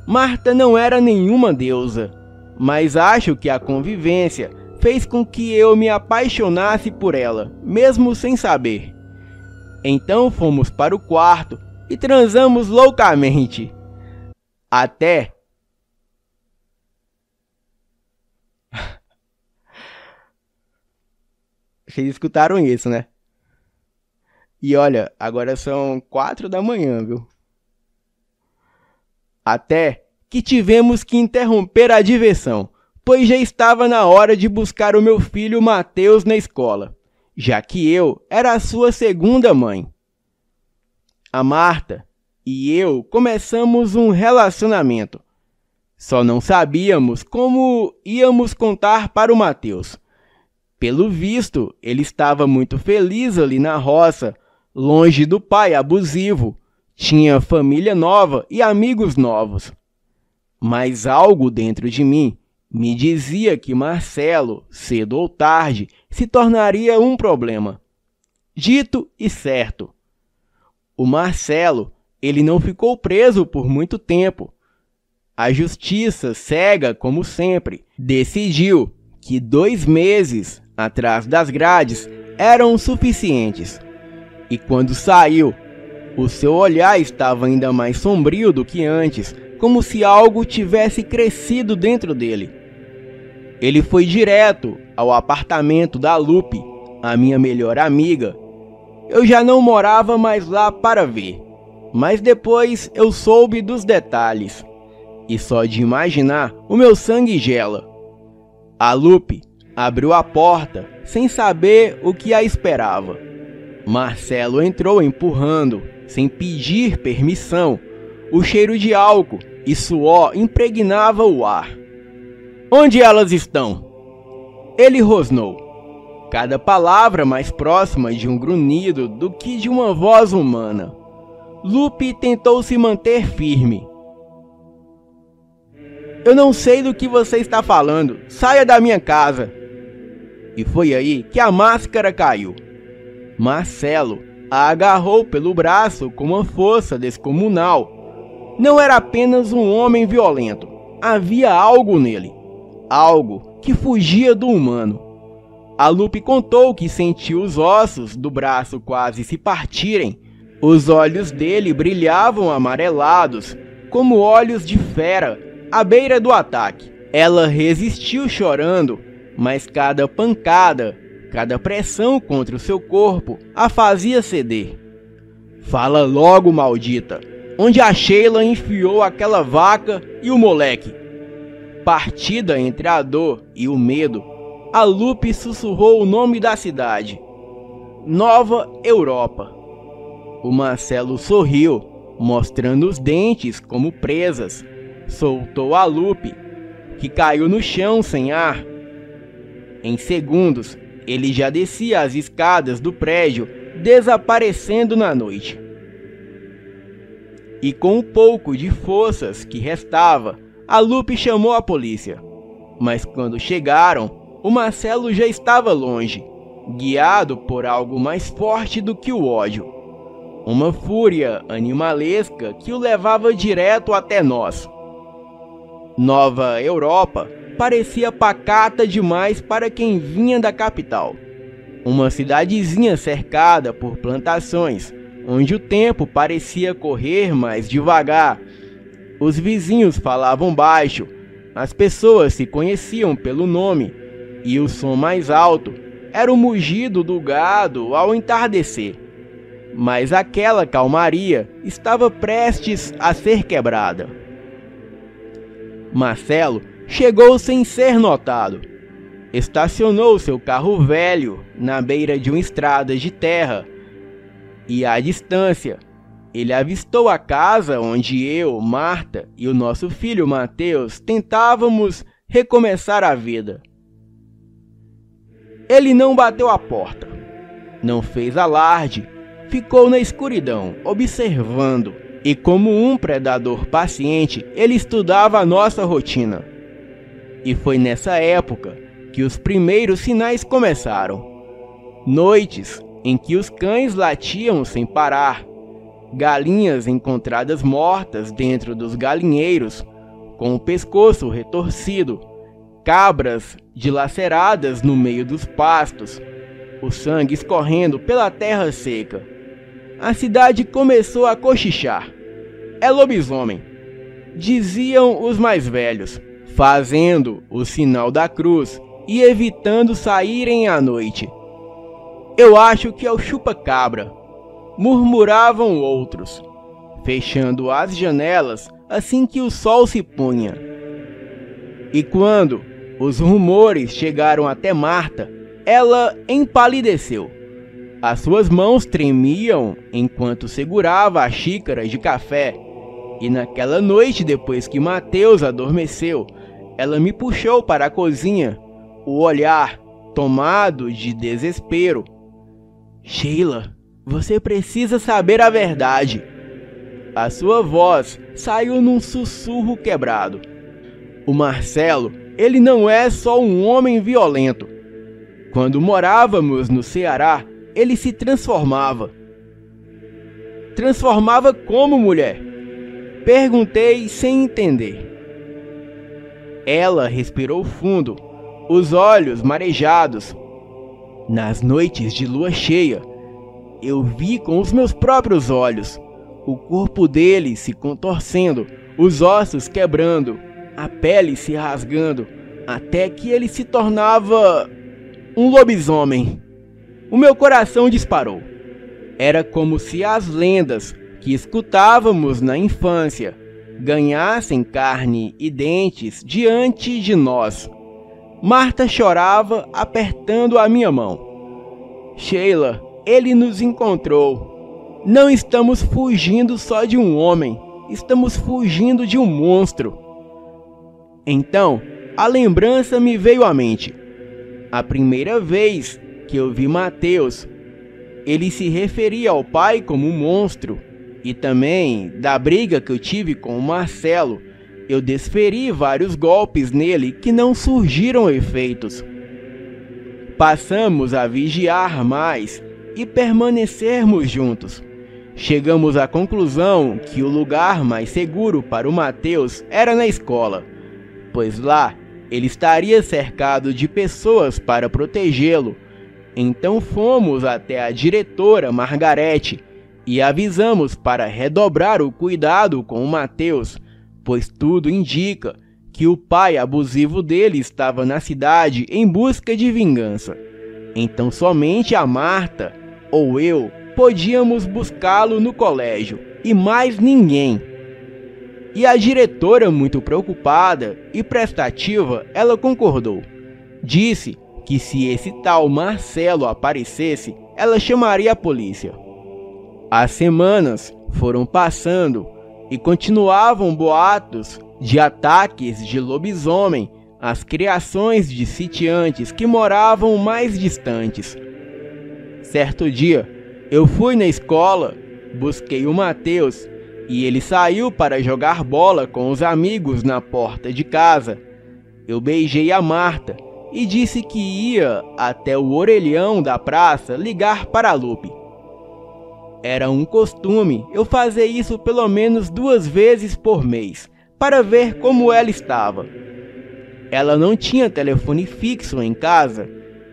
Marta não era nenhuma deusa, mas acho que a convivência fez com que eu me apaixonasse por ela, mesmo sem saber. Então fomos para o quarto e transamos loucamente. Até... Vocês escutaram isso, né? E olha, agora são 4 da manhã, viu? Até que tivemos que interromper a diversão, pois já estava na hora de buscar o meu filho Mateus na escola, já que eu era a sua segunda mãe. A Marta e eu começamos um relacionamento. Só não sabíamos como íamos contar para o Mateus. Pelo visto, ele estava muito feliz ali na roça, longe do pai abusivo. Tinha família nova e amigos novos. Mas algo dentro de mim Me dizia que Marcelo, cedo ou tarde, se tornaria um problema. Dito e certo. O Marcelo, ele não ficou preso por muito tempo. A justiça, cega como sempre, decidiu que 2 meses atrás das grades eram suficientes. E quando saiu, o seu olhar estava ainda mais sombrio do que antes, como se algo tivesse crescido dentro dele. Ele foi direto ao apartamento da Lupe, a minha melhor amiga. Eu já não morava mais lá para ver, mas depois eu soube dos detalhes. E só de imaginar, o meu sangue gela. A Lupe abriu a porta sem saber o que a esperava. Marcelo entrou empurrando, sem pedir permissão. O cheiro de álcool e suor impregnava o ar. Onde elas estão? Ele rosnou, cada palavra mais próxima de um grunhido do que de uma voz humana. Lupe tentou se manter firme. Eu não sei do que você está falando. Saia da minha casa. E foi aí que a máscara caiu. Marcelo a agarrou pelo braço com uma força descomunal. Não era apenas um homem violento. Havia algo nele. Algo que fugia do humano. A Lupe contou que sentiu os ossos do braço quase se partirem. Os olhos dele brilhavam amarelados, como olhos de fera, à beira do ataque. Ela resistiu chorando, mas cada pancada, cada pressão contra o seu corpo a fazia ceder. Fala logo, maldita, onde a Sheila enfiou aquela vaca e o moleque? Partida entre a dor e o medo, a Lupe sussurrou o nome da cidade. Nova Europa. O Marcelo sorriu, mostrando os dentes como presas. Soltou a Lupe, que caiu no chão sem ar. Em segundos, ele já descia as escadas do prédio, desaparecendo na noite. E com o pouco de forças que restava, a Lupe chamou a polícia. Mas quando chegaram, o Marcelo já estava longe, guiado por algo mais forte do que o ódio. Uma fúria animalesca que o levava direto até nós. Nova Europa parecia pacata demais para quem vinha da capital. Uma cidadezinha cercada por plantações, onde o tempo parecia correr mais devagar. Os vizinhos falavam baixo, as pessoas se conheciam pelo nome, e o som mais alto era o mugido do gado ao entardecer. Mas aquela calmaria estava prestes a ser quebrada. Marcelo chegou sem ser notado. Estacionou seu carro velho na beira de uma estrada de terra e, à distância, ele avistou a casa onde eu, Marta e o nosso filho Mateus tentávamos recomeçar a vida. Ele não bateu a porta, não fez alarde, ficou na escuridão, observando, e como um predador paciente, ele estudava a nossa rotina. E foi nessa época que os primeiros sinais começaram. Noites em que os cães latiam sem parar, galinhas encontradas mortas dentro dos galinheiros, com o pescoço retorcido, cabras dilaceradas no meio dos pastos, o sangue escorrendo pela terra seca. A cidade começou a cochichar. É lobisomem, diziam os mais velhos, fazendo o sinal da cruz e evitando saírem à noite. Eu acho que é o chupa-cabra, murmuravam outros, fechando as janelas assim que o sol se punha. E quando os rumores chegaram até Marta, ela empalideceu. As suas mãos tremiam enquanto segurava a xícara de café. E naquela noite, depois que Mateus adormeceu, ela me puxou para a cozinha, o olhar tomado de desespero. Sheila, você precisa saber a verdade. A sua voz saiu num sussurro quebrado. O Marcelo ele não é só um homem violento. Quando morávamos no Ceará, ele se transformava. Transformava como, mulher? Perguntei sem entender. Ela respirou fundo, os olhos marejados. Nas noites de lua cheia, eu vi com os meus próprios olhos o corpo dele se contorcendo, os ossos quebrando, a pele se rasgando, até que ele se tornava um lobisomem. O meu coração disparou. Era como se as lendas que escutávamos na infância ganhassem carne e dentes diante de nós. Marta chorava apertando a minha mão. Sheila, ele nos encontrou. Não estamos fugindo só de um homem, estamos fugindo de um monstro. Então, a lembrança me veio à mente. A primeira vez que eu vi Mateus, ele se referia ao pai como um monstro. E também da briga que eu tive com o Marcelo, eu desferi vários golpes nele que não surgiram efeitos. Passamos a vigiar mais e permanecermos juntos. Chegamos à conclusão que o lugar mais seguro para o Mateus era na escola, pois lá ele estaria cercado de pessoas para protegê-lo. Então fomos até a diretora Margarete e avisamos para redobrar o cuidado com o Mateus, pois tudo indica que o pai abusivo dele estava na cidade em busca de vingança. Então somente a Marta ou eu podíamos buscá-lo no colégio, e mais ninguém. E a diretora, muito preocupada e prestativa, ela concordou. Disse que se esse tal Marcelo aparecesse, ela chamaria a polícia. As semanas foram passando e continuavam boatos de ataques de lobisomem às criações de sitiantes que moravam mais distantes. Certo dia, eu fui na escola, busquei o Mateus e ele saiu para jogar bola com os amigos na porta de casa. Eu beijei a Marta e disse que ia até o orelhão da praça ligar para a Lupe. Era um costume eu fazer isso pelo menos 2 vezes por mês, para ver como ela estava. Ela não tinha telefone fixo em casa,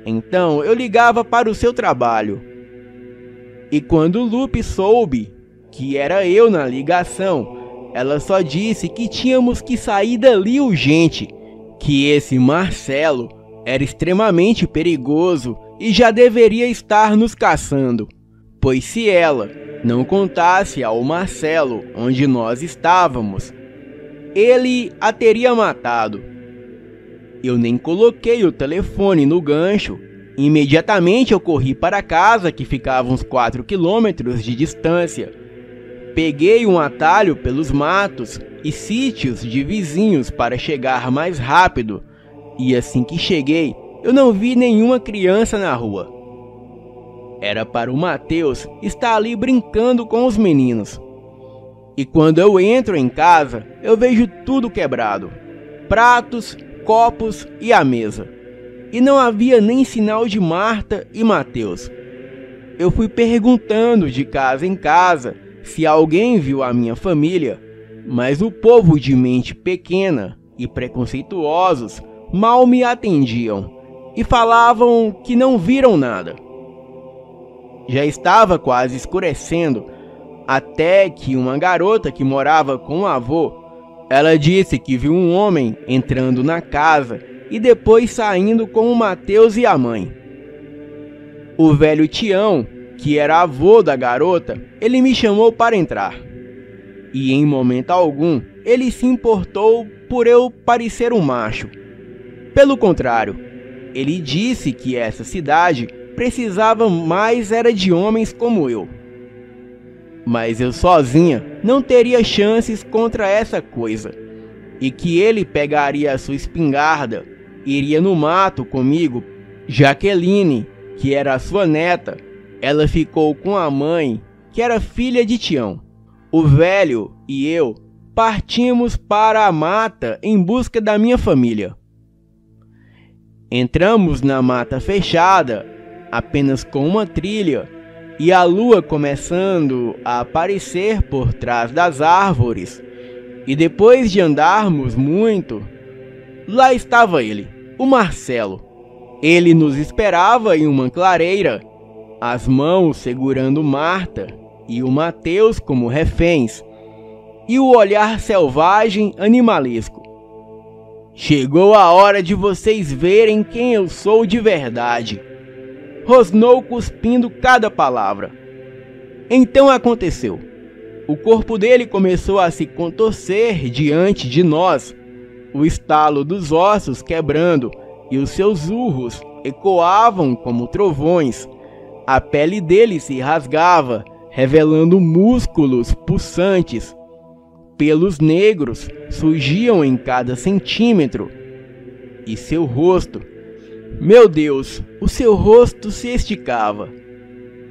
então eu ligava para o seu trabalho. E quando Lupe soube que era eu na ligação, ela só disse que tínhamos que sair dali urgente, que esse Marcelo era extremamente perigoso e já deveria estar nos caçando, pois se ela não contasse ao Marcelo onde nós estávamos, ele a teria matado. Eu nem coloquei o telefone no gancho. Imediatamente eu corri para casa, que ficava uns 4 quilômetros de distância. Peguei um atalho pelos matos e sítios de vizinhos para chegar mais rápido. E assim que cheguei, eu não vi nenhuma criança na rua. Era para o Mateus estar ali brincando com os meninos. E quando eu entro em casa, eu vejo tudo quebrado. Pratos, copos e a mesa. E não havia nem sinal de Marta e Mateus. Eu fui perguntando de casa em casa se alguém viu a minha família, mas o povo de mente pequena e preconceituosos mal me atendiam e falavam que não viram nada. Já estava quase escurecendo, até que uma garota que morava com o avô, ela disse que viu um homem entrando na casa e depois saindo com o Mateus e a mãe. O velho Tião, que era avô da garota, ele me chamou para entrar. E em momento algum, ele se importou por eu parecer um macho. Pelo contrário, ele disse que essa cidade precisava mais era de homens como eu. Mas eu sozinha não teria chances contra essa coisa, e que ele pegaria a sua espingarda, iria no mato comigo. Jaqueline, que era a sua neta, ela ficou com a mãe, que era filha de Tião. O velho e eu partimos para a mata em busca da minha família. Entramos na mata fechada, apenas com uma trilha, e a lua começando a aparecer por trás das árvores. E depois de andarmos muito, lá estava ele, o Marcelo. Ele nos esperava em uma clareira, as mãos segurando Marta e o Mateus como reféns, e o olhar selvagem animalesco. Chegou a hora de vocês verem quem eu sou de verdade, rosnou cuspindo cada palavra. Então aconteceu. O corpo dele começou a se contorcer diante de nós, o estalo dos ossos quebrando, e os seus urros ecoavam como trovões. A pele dele se rasgava, revelando músculos pulsantes. Pelos negros surgiam em cada centímetro. E seu rosto, meu Deus, o seu rosto se esticava,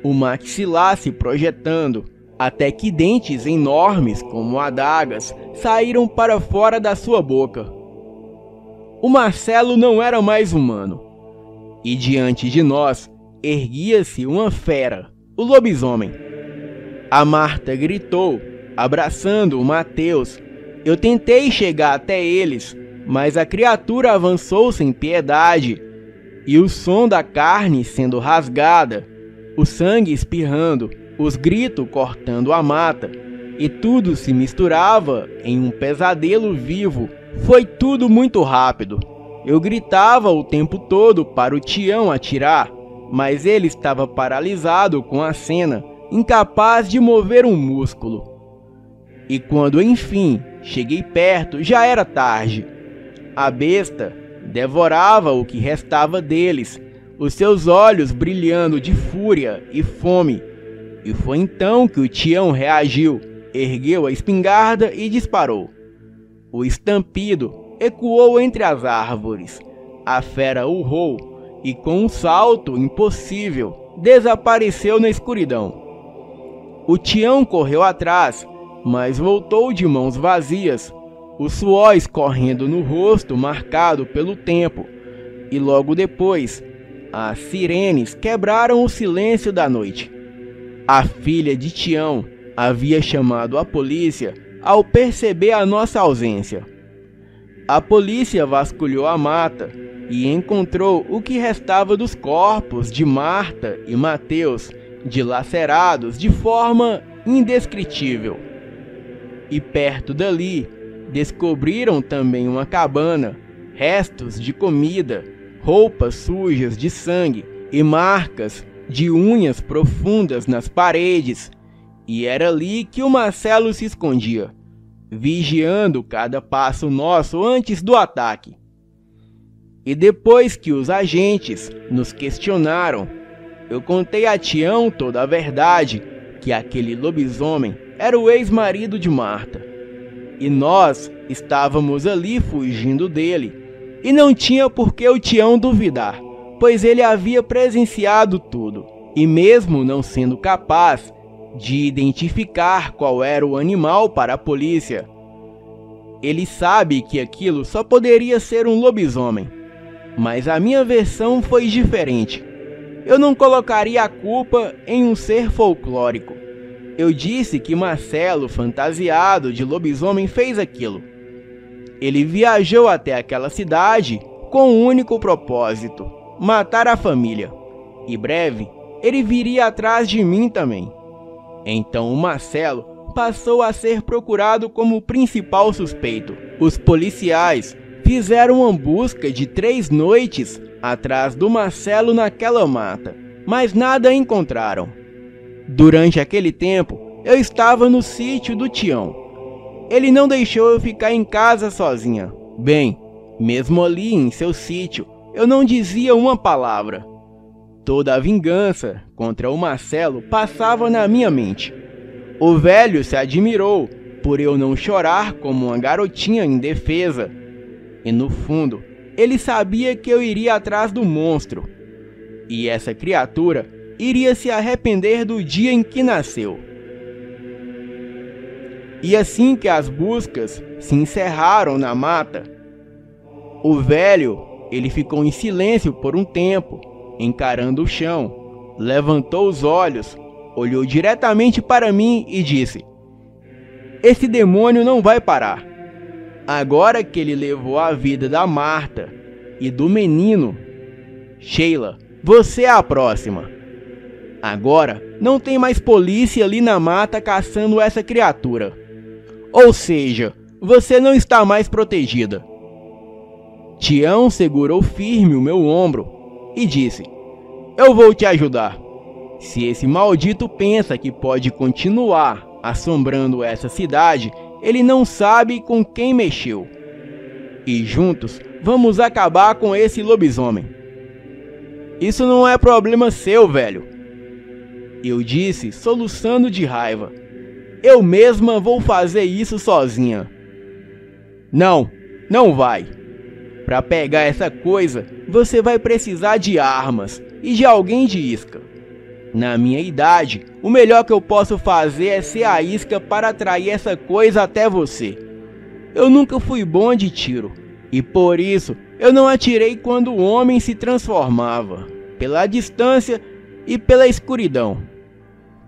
o maxilar se projetando, até que dentes enormes como adagas saíram para fora da sua boca. O Marcelo não era mais humano, e diante de nós erguia-se uma fera, o lobisomem. A Marta gritou, abraçando o Mateus. Eu tentei chegar até eles, mas a criatura avançou sem piedade, e o som da carne sendo rasgada, o sangue espirrando, os gritos cortando a mata, e tudo se misturava em um pesadelo vivo. Foi tudo muito rápido. Eu gritava o tempo todo para o Tião atirar, mas ele estava paralisado com a cena, incapaz de mover um músculo. E quando enfim cheguei perto, já era tarde. A besta devorava o que restava deles, os seus olhos brilhando de fúria e fome. E foi então que o Tião reagiu, ergueu a espingarda e disparou. O estampido ecoou entre as árvores. A fera urrou e, com um salto impossível, desapareceu na escuridão. O Tião correu atrás, mas voltou de mãos vazias, o suor escorrendo no rosto marcado pelo tempo. E logo depois, as sirenes quebraram o silêncio da noite. A filha de Tião havia chamado a polícia ao perceber a nossa ausência. A polícia vasculhou a mata e encontrou o que restava dos corpos de Marta e Mateus, dilacerados de forma indescritível. E perto dali, descobriram também uma cabana, restos de comida, roupas sujas de sangue e marcas de unhas profundas nas paredes. E era ali que o Marcelo se escondia, vigiando cada passo nosso antes do ataque. E depois que os agentes nos questionaram, eu contei a Tião toda a verdade, que aquele lobisomem era o ex-marido de Marta. E nós estávamos ali fugindo dele, e não tinha por que o Tião duvidar, pois ele havia presenciado tudo, e mesmo não sendo capaz de identificar qual era o animal para a polícia, ele sabe que aquilo só poderia ser um lobisomem. Mas a minha versão foi diferente. Eu não colocaria a culpa em um ser folclórico. Eu disse que Marcelo, fantasiado de lobisomem, fez aquilo. Ele viajou até aquela cidade com um único propósito: matar a família. E breve, ele viria atrás de mim também. Então o Marcelo passou a ser procurado como o principal suspeito. Os policiais fizeram uma busca de 3 noites atrás do Marcelo naquela mata, mas nada encontraram. Durante aquele tempo, eu estava no sítio do Tião. Ele não deixou eu ficar em casa sozinha. Bem, mesmo ali em seu sítio, eu não dizia uma palavra. Toda a vingança contra o Marcelo passava na minha mente. O velho se admirou por eu não chorar como uma garotinha indefesa. E no fundo, ele sabia que eu iria atrás do monstro. E essa criatura iria se arrepender do dia em que nasceu. E assim que as buscas se encerraram na mata, o velho Ele ficou em silêncio por um tempo, encarando o chão, levantou os olhos, olhou diretamente para mim e disse: "Esse demônio não vai parar. Agora que ele levou a vida da Marta e do menino, Sheila, você é a próxima. Agora não tem mais polícia ali na mata caçando essa criatura. Ou seja, você não está mais protegida." Tião segurou firme o meu ombro e disse: "Eu vou te ajudar. Se esse maldito pensa que pode continuar assombrando essa cidade, ele não sabe com quem mexeu. E juntos vamos acabar com esse lobisomem." "Isso não é problema seu, velho," eu disse, soluçando de raiva. "Eu mesma vou fazer isso sozinha." "Não, não vai. Para pegar essa coisa, você vai precisar de armas e de alguém de isca. Na minha idade, o melhor que eu posso fazer é ser a isca para atrair essa coisa até você. Eu nunca fui bom de tiro, e por isso eu não atirei quando o homem se transformava, pela distância e pela escuridão,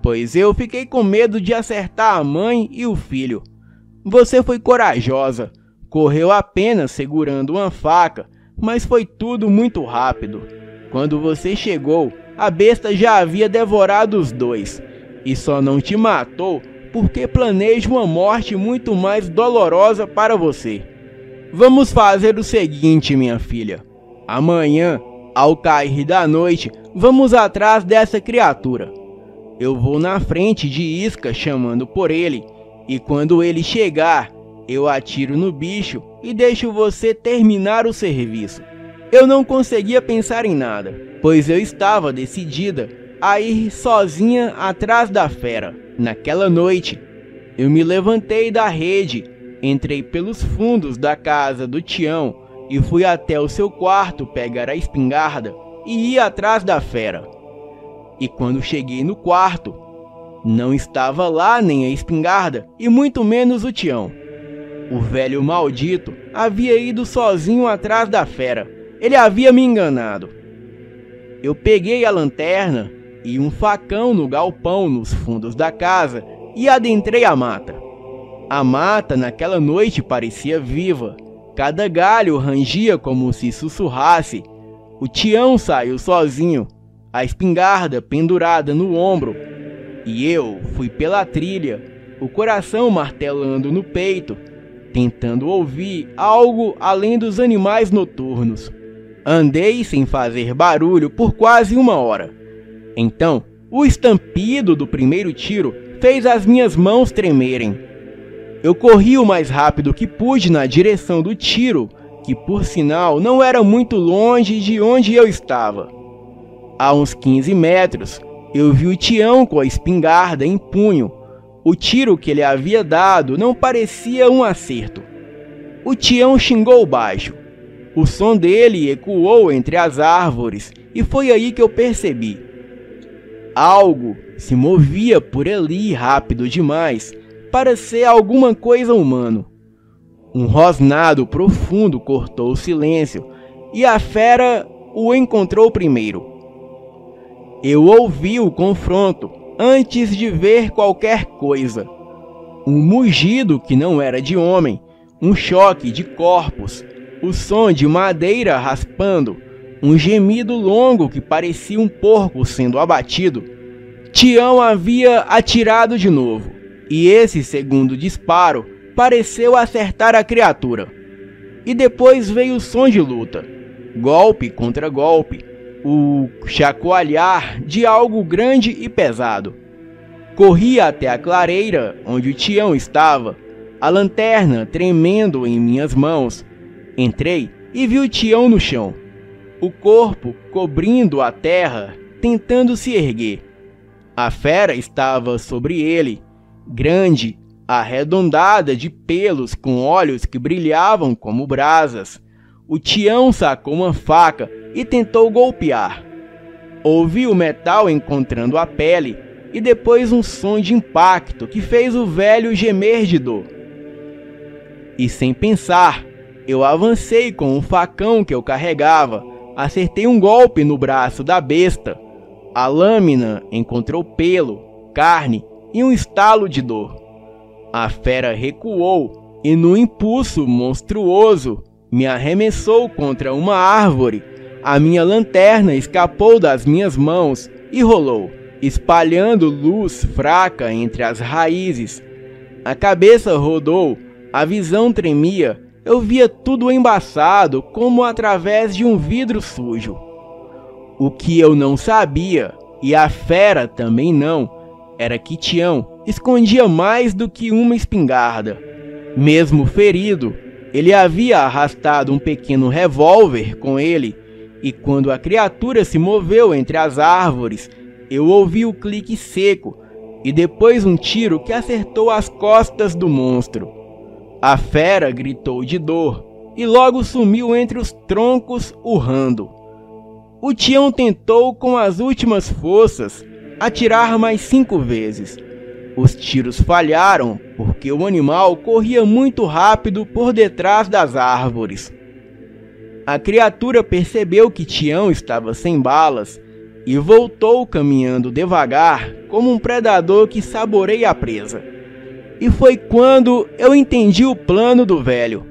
pois eu fiquei com medo de acertar a mãe e o filho. Você foi corajosa, correu apenas segurando uma faca, mas foi tudo muito rápido. Quando você chegou, a besta já havia devorado os dois, e só não te matou porque planeja uma morte muito mais dolorosa para você. Vamos fazer o seguinte, minha filha. Amanhã, ao cair da noite, vamos atrás dessa criatura. Eu vou na frente de isca chamando por ele, e quando ele chegar, eu atiro no bicho e deixo você terminar o serviço." Eu não conseguia pensar em nada, pois eu estava decidida a ir sozinha atrás da fera. Naquela noite, eu me levantei da rede, entrei pelos fundos da casa do Tião e fui até o seu quarto pegar a espingarda e ir atrás da fera. E quando cheguei no quarto, não estava lá nem a espingarda e muito menos o Tião. O velho maldito havia ido sozinho atrás da fera. Ele havia me enganado. Eu peguei a lanterna e um facão no galpão nos fundos da casa e adentrei a mata. A mata naquela noite parecia viva. Cada galho rangia como se sussurrasse. O Tião saiu sozinho, a espingarda pendurada no ombro, e eu fui pela trilha, o coração martelando no peito, tentando ouvir algo além dos animais noturnos. Andei sem fazer barulho por quase 1 hora. Então, o estampido do primeiro tiro fez as minhas mãos tremerem. Eu corri o mais rápido que pude na direção do tiro, que por sinal não era muito longe de onde eu estava. A uns 15 metros, eu vi o Tião com a espingarda em punho. O tiro que ele havia dado não parecia um acerto. O Tião xingou baixo. O som dele ecoou entre as árvores e foi aí que eu percebi. Algo se movia por ali rápido demais para ser alguma coisa humana. Um rosnado profundo cortou o silêncio e a fera o encontrou primeiro. Eu ouvi o confronto antes de ver qualquer coisa. Um mugido que não era de homem, um choque de corpos, o som de madeira raspando, um gemido longo que parecia um porco sendo abatido. Tião havia atirado de novo, e esse segundo disparo pareceu acertar a criatura. E depois veio o som de luta, golpe contra golpe, o chacoalhar de algo grande e pesado. Corri até a clareira onde o Tião estava, a lanterna tremendo em minhas mãos. Entrei e vi o Tião no chão, o corpo cobrindo a terra, tentando se erguer. A fera estava sobre ele, grande, arredondada de pelos com olhos que brilhavam como brasas. O Tião sacou uma faca e tentou golpear. Ouvi o metal encontrando a pele e depois um som de impacto que fez o velho gemer de dor. E sem pensar, Eu avancei com o facão que eu carregava, acertei um golpe no braço da besta. A lâmina encontrou pelo, carne e um estalo de dor. A fera recuou e, no impulso monstruoso, me arremessou contra uma árvore. A minha lanterna escapou das minhas mãos e rolou, espalhando luz fraca entre as raízes. A cabeça rodou, a visão tremia, eu via tudo embaçado como através de um vidro sujo. O que eu não sabia, e a fera também não, era que Tião escondia mais do que uma espingarda. Mesmo ferido, ele havia arrastado um pequeno revólver com ele, e quando a criatura se moveu entre as árvores, eu ouvi o clique seco e depois um tiro que acertou as costas do monstro. A fera gritou de dor e logo sumiu entre os troncos, urrando. O Tião tentou com as últimas forças atirar mais 5 vezes. Os tiros falharam porque o animal corria muito rápido por detrás das árvores. A criatura percebeu que Tião estava sem balas e voltou caminhando devagar como um predador que saboreia a presa. E foi quando eu entendi o plano do velho.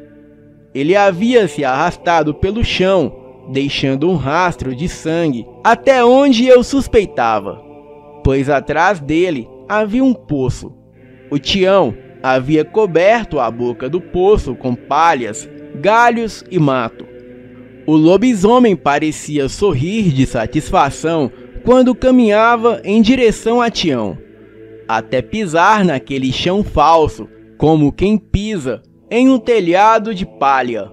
Ele havia se arrastado pelo chão, deixando um rastro de sangue até onde eu suspeitava, pois atrás dele havia um poço. O Tião havia coberto a boca do poço com palhas, galhos e mato. O lobisomem parecia sorrir de satisfação quando caminhava em direção a Tião, até pisar naquele chão falso, como quem pisa em um telhado de palha.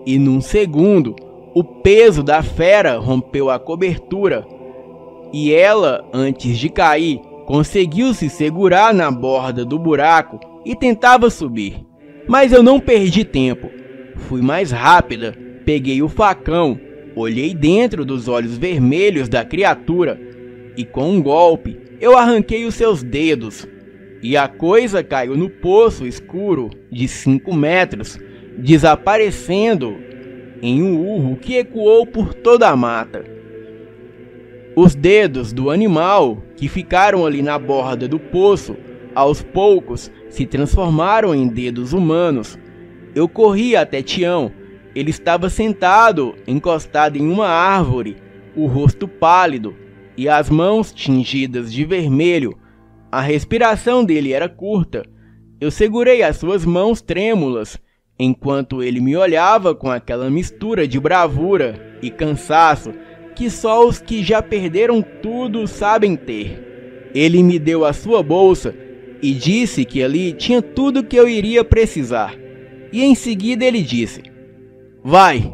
E num segundo, o peso da fera rompeu a cobertura, e ela, antes de cair, conseguiu se segurar na borda do buraco e tentava subir. Mas eu não perdi tempo. Fui mais rápida, peguei o facão, olhei dentro dos olhos vermelhos da criatura e com um golpe eu arranquei os seus dedos. E a coisa caiu no poço escuro de 5 metros, desaparecendo em um urro que ecoou por toda a mata. Os dedos do animal, que ficaram ali na borda do poço, aos poucos se transformaram em dedos humanos. Eu corri até Tião. Ele estava sentado, encostado em uma árvore, o rosto pálido e as mãos tingidas de vermelho. A respiração dele era curta. Eu segurei as suas mãos trêmulas, enquanto ele me olhava com aquela mistura de bravura e cansaço que só os que já perderam tudo sabem ter. Ele me deu a sua bolsa e disse que ali tinha tudo que eu iria precisar. E em seguida ele disse: "Vai",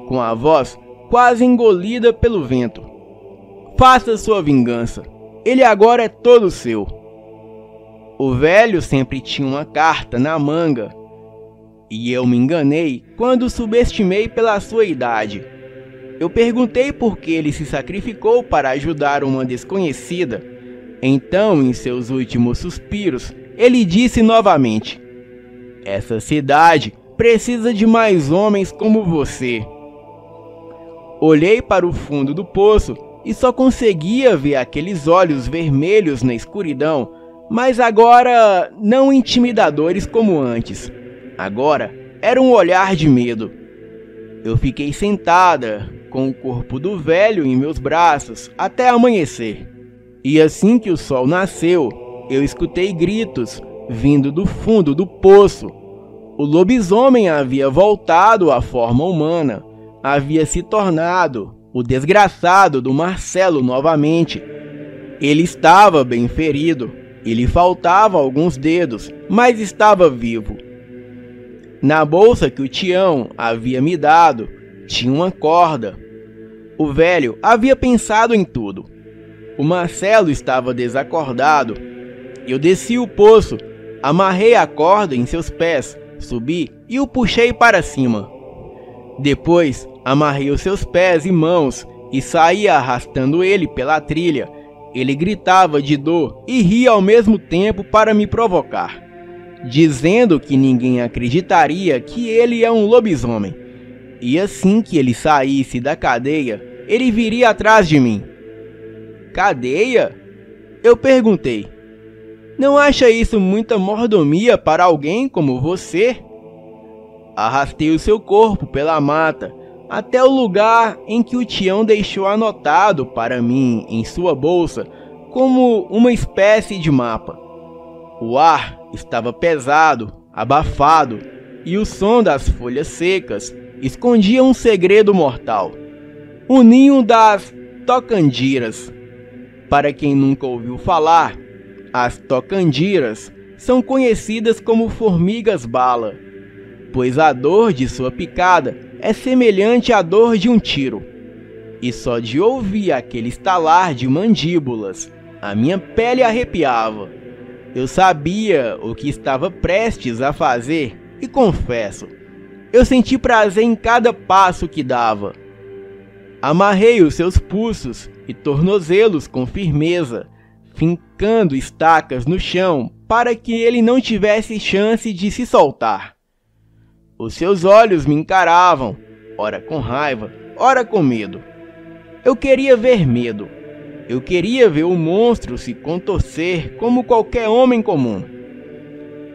com a voz quase engolida pelo vento. "Faça sua vingança. Ele agora é todo seu." O velho sempre tinha uma carta na manga, e eu me enganei quando o subestimei pela sua idade. Eu perguntei por que ele se sacrificou para ajudar uma desconhecida. Então, em seus últimos suspiros, ele disse novamente: "Essa cidade precisa de mais homens como você." Olhei para o fundo do poço e só conseguia ver aqueles olhos vermelhos na escuridão, mas agora não intimidadores como antes. Agora era um olhar de medo. Eu fiquei sentada, com o corpo do velho em meus braços, até amanhecer. E assim que o sol nasceu, eu escutei gritos vindo do fundo do poço. O lobisomem havia voltado à forma humana, havia se tornado o desgraçado do Marcelo novamente. Ele estava bem ferido, lhe faltavam alguns dedos, mas estava vivo. Na bolsa que o Tião havia me dado, tinha uma corda. O velho havia pensado em tudo. O Marcelo estava desacordado. Eu desci o poço, amarrei a corda em seus pés, subi e o puxei para cima. Depois, amarrei os seus pés e mãos e saí arrastando ele pela trilha. Ele gritava de dor e ria ao mesmo tempo para me provocar. dizendo que ninguém acreditaria que ele é um lobisomem. E assim que ele saísse da cadeia, ele viria atrás de mim. Cadeia? Eu perguntei. Não acha isso muita mordomia para alguém como você? Arrastei o seu corpo pela mata até o lugar em que o Tião deixou anotado para mim em sua bolsa como uma espécie de mapa. O ar estava pesado, abafado, e o som das folhas secas escondia um segredo mortal. O ninho das tocandiras. Para quem nunca ouviu falar, as tocandiras são conhecidas como formigas-bala, pois a dor de sua picada é semelhante à dor de um tiro. E só de ouvir aquele estalar de mandíbulas, a minha pele arrepiava. Eu sabia o que estava prestes a fazer e confesso, eu senti prazer em cada passo que dava. Amarrei os seus pulsos e tornozelos com firmeza, fincando estacas no chão para que ele não tivesse chance de se soltar. Os seus olhos me encaravam, ora com raiva, ora com medo. Eu queria ver medo. Eu queria ver o monstro se contorcer como qualquer homem comum.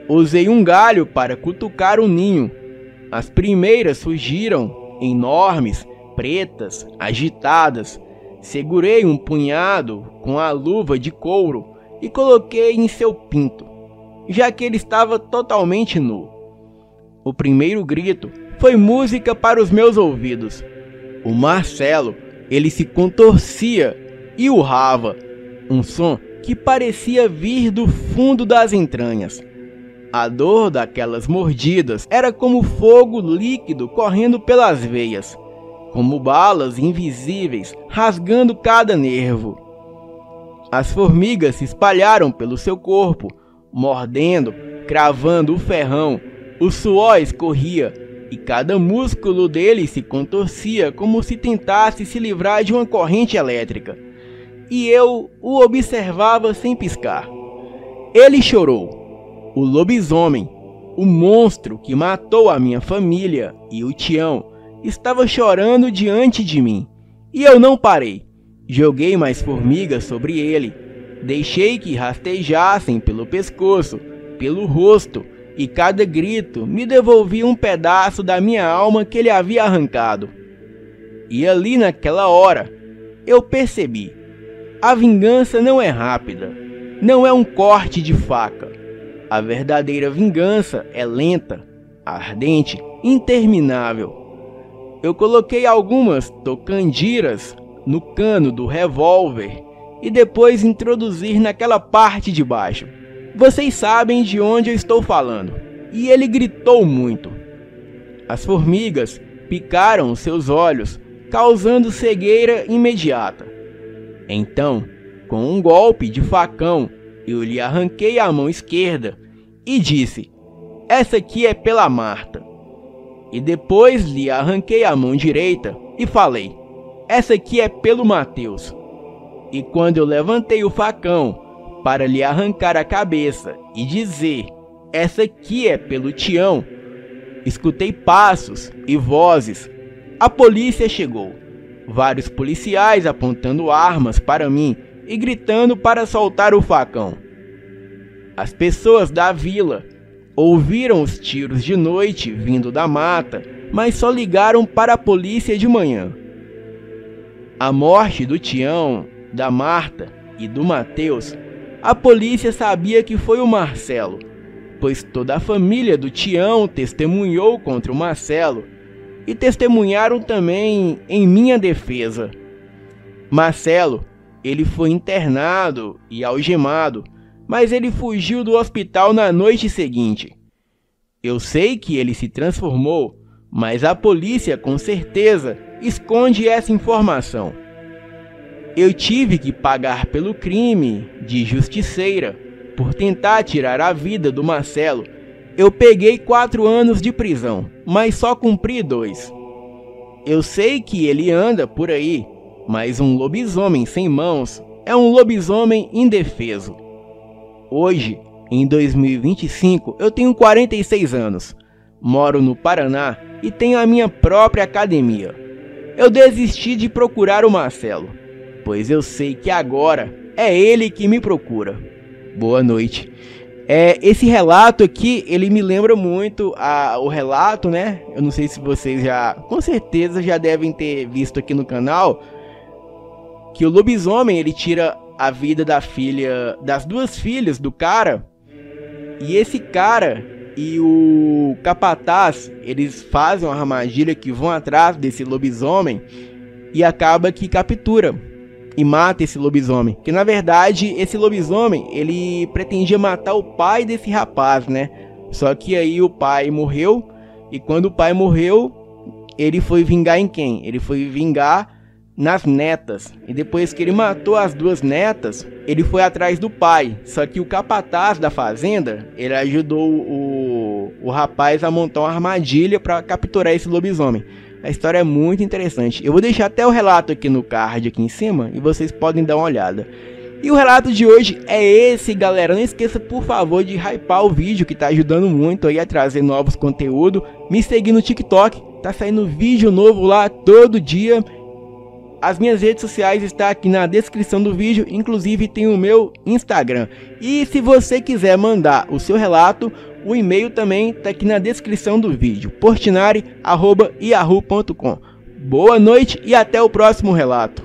Usei um galho para cutucar o ninho. As primeiras surgiram, enormes, pretas, agitadas. Segurei um punhado com a luva de couro e coloquei em seu pinto, já que ele estava totalmente nu. O primeiro grito foi música para os meus ouvidos. O Marcelo, ele se contorcia e urrava, um som que parecia vir do fundo das entranhas. A dor daquelas mordidas era como fogo líquido correndo pelas veias, como balas invisíveis rasgando cada nervo. As formigas se espalharam pelo seu corpo, mordendo, cravando o ferrão. O suor escorria e cada músculo dele se contorcia como se tentasse se livrar de uma corrente elétrica. E eu o observava sem piscar. Ele chorou. O lobisomem, o monstro que matou a minha família e o Tião, estava chorando diante de mim. E eu não parei. Joguei mais formigas sobre ele. Deixei que rastejassem pelo pescoço, pelo rosto, e cada grito me devolvia um pedaço da minha alma que ele havia arrancado. E ali naquela hora, eu percebi. A vingança não é rápida, não é um corte de faca. A verdadeira vingança é lenta, ardente, interminável. Eu coloquei algumas tocandiras no cano do revólver e depois introduzi naquela parte de baixo. Vocês sabem de onde eu estou falando. E ele gritou muito. As formigas picaram os seus olhos, causando cegueira imediata. Então, com um golpe de facão, eu lhe arranquei a mão esquerda e disse: "Essa aqui é pela Marta." E depois lhe arranquei a mão direita e falei: "Essa aqui é pelo Mateus." E quando eu levantei o facão para lhe arrancar a cabeça e dizer: "Essa aqui é pelo Tião", escutei passos e vozes. A polícia chegou. Vários policiais apontando armas para mim e gritando para soltar o facão. As pessoas da vila ouviram os tiros de noite vindo da mata, mas só ligaram para a polícia de manhã. A morte do Tião, da Marta e do Mateus, a polícia sabia que foi o Marcelo, pois toda a família do Tião testemunhou contra o Marcelo e testemunharam também em minha defesa. Marcelo, ele foi internado e algemado, mas ele fugiu do hospital na noite seguinte. Eu sei que ele se transformou, mas a polícia com certeza esconde essa informação. Eu tive que pagar pelo crime de justiceira por tentar tirar a vida do Marcelo. Eu peguei 4 anos de prisão, mas só cumpri 2. Eu sei que ele anda por aí, mas um lobisomem sem mãos é um lobisomem indefeso. Hoje Em 2025 eu tenho 46 anos, moro no Paraná e tenho a minha própria academia. Eu desisti de procurar o Marcelo, pois eu sei que agora é ele que me procura. Boa noite. Esse relato aqui, ele me lembra muito o relato, né? Eu não sei se vocês com certeza já devem ter visto aqui no canal, que o lobisomem, ele tira a vida das duas filhas do cara, e esse cara e o capataz, eles fazem uma armadilha que vão atrás desse lobisomem e acaba que captura e mata esse lobisomem. Que na verdade esse lobisomem, ele pretendia matar o pai desse rapaz, né? Só que aí o pai morreu, e quando o pai morreu, ele foi vingar em quem? Ele foi vingar nas netas. E depois que ele matou as duas netas, ele foi atrás do pai. Só que o capataz da fazenda, ele ajudou o rapaz a montar uma armadilha para capturar esse lobisomem. A história é muito interessante. Eu vou deixar até o relato aqui no card aqui em cima e vocês podem dar uma olhada. E o relato de hoje é esse, galera. Não esqueça, por favor, de hypar o vídeo, que tá ajudando muito aí a trazer novos conteúdos. Me seguir no TikTok, tá saindo vídeo novo lá todo dia. As minhas redes sociais estão aqui na descrição do vídeo, inclusive tem o meu Instagram. E se você quiser mandar o seu relato, o e-mail também está aqui na descrição do vídeo, portinari@yahoo.com. Boa noite e até o próximo relato.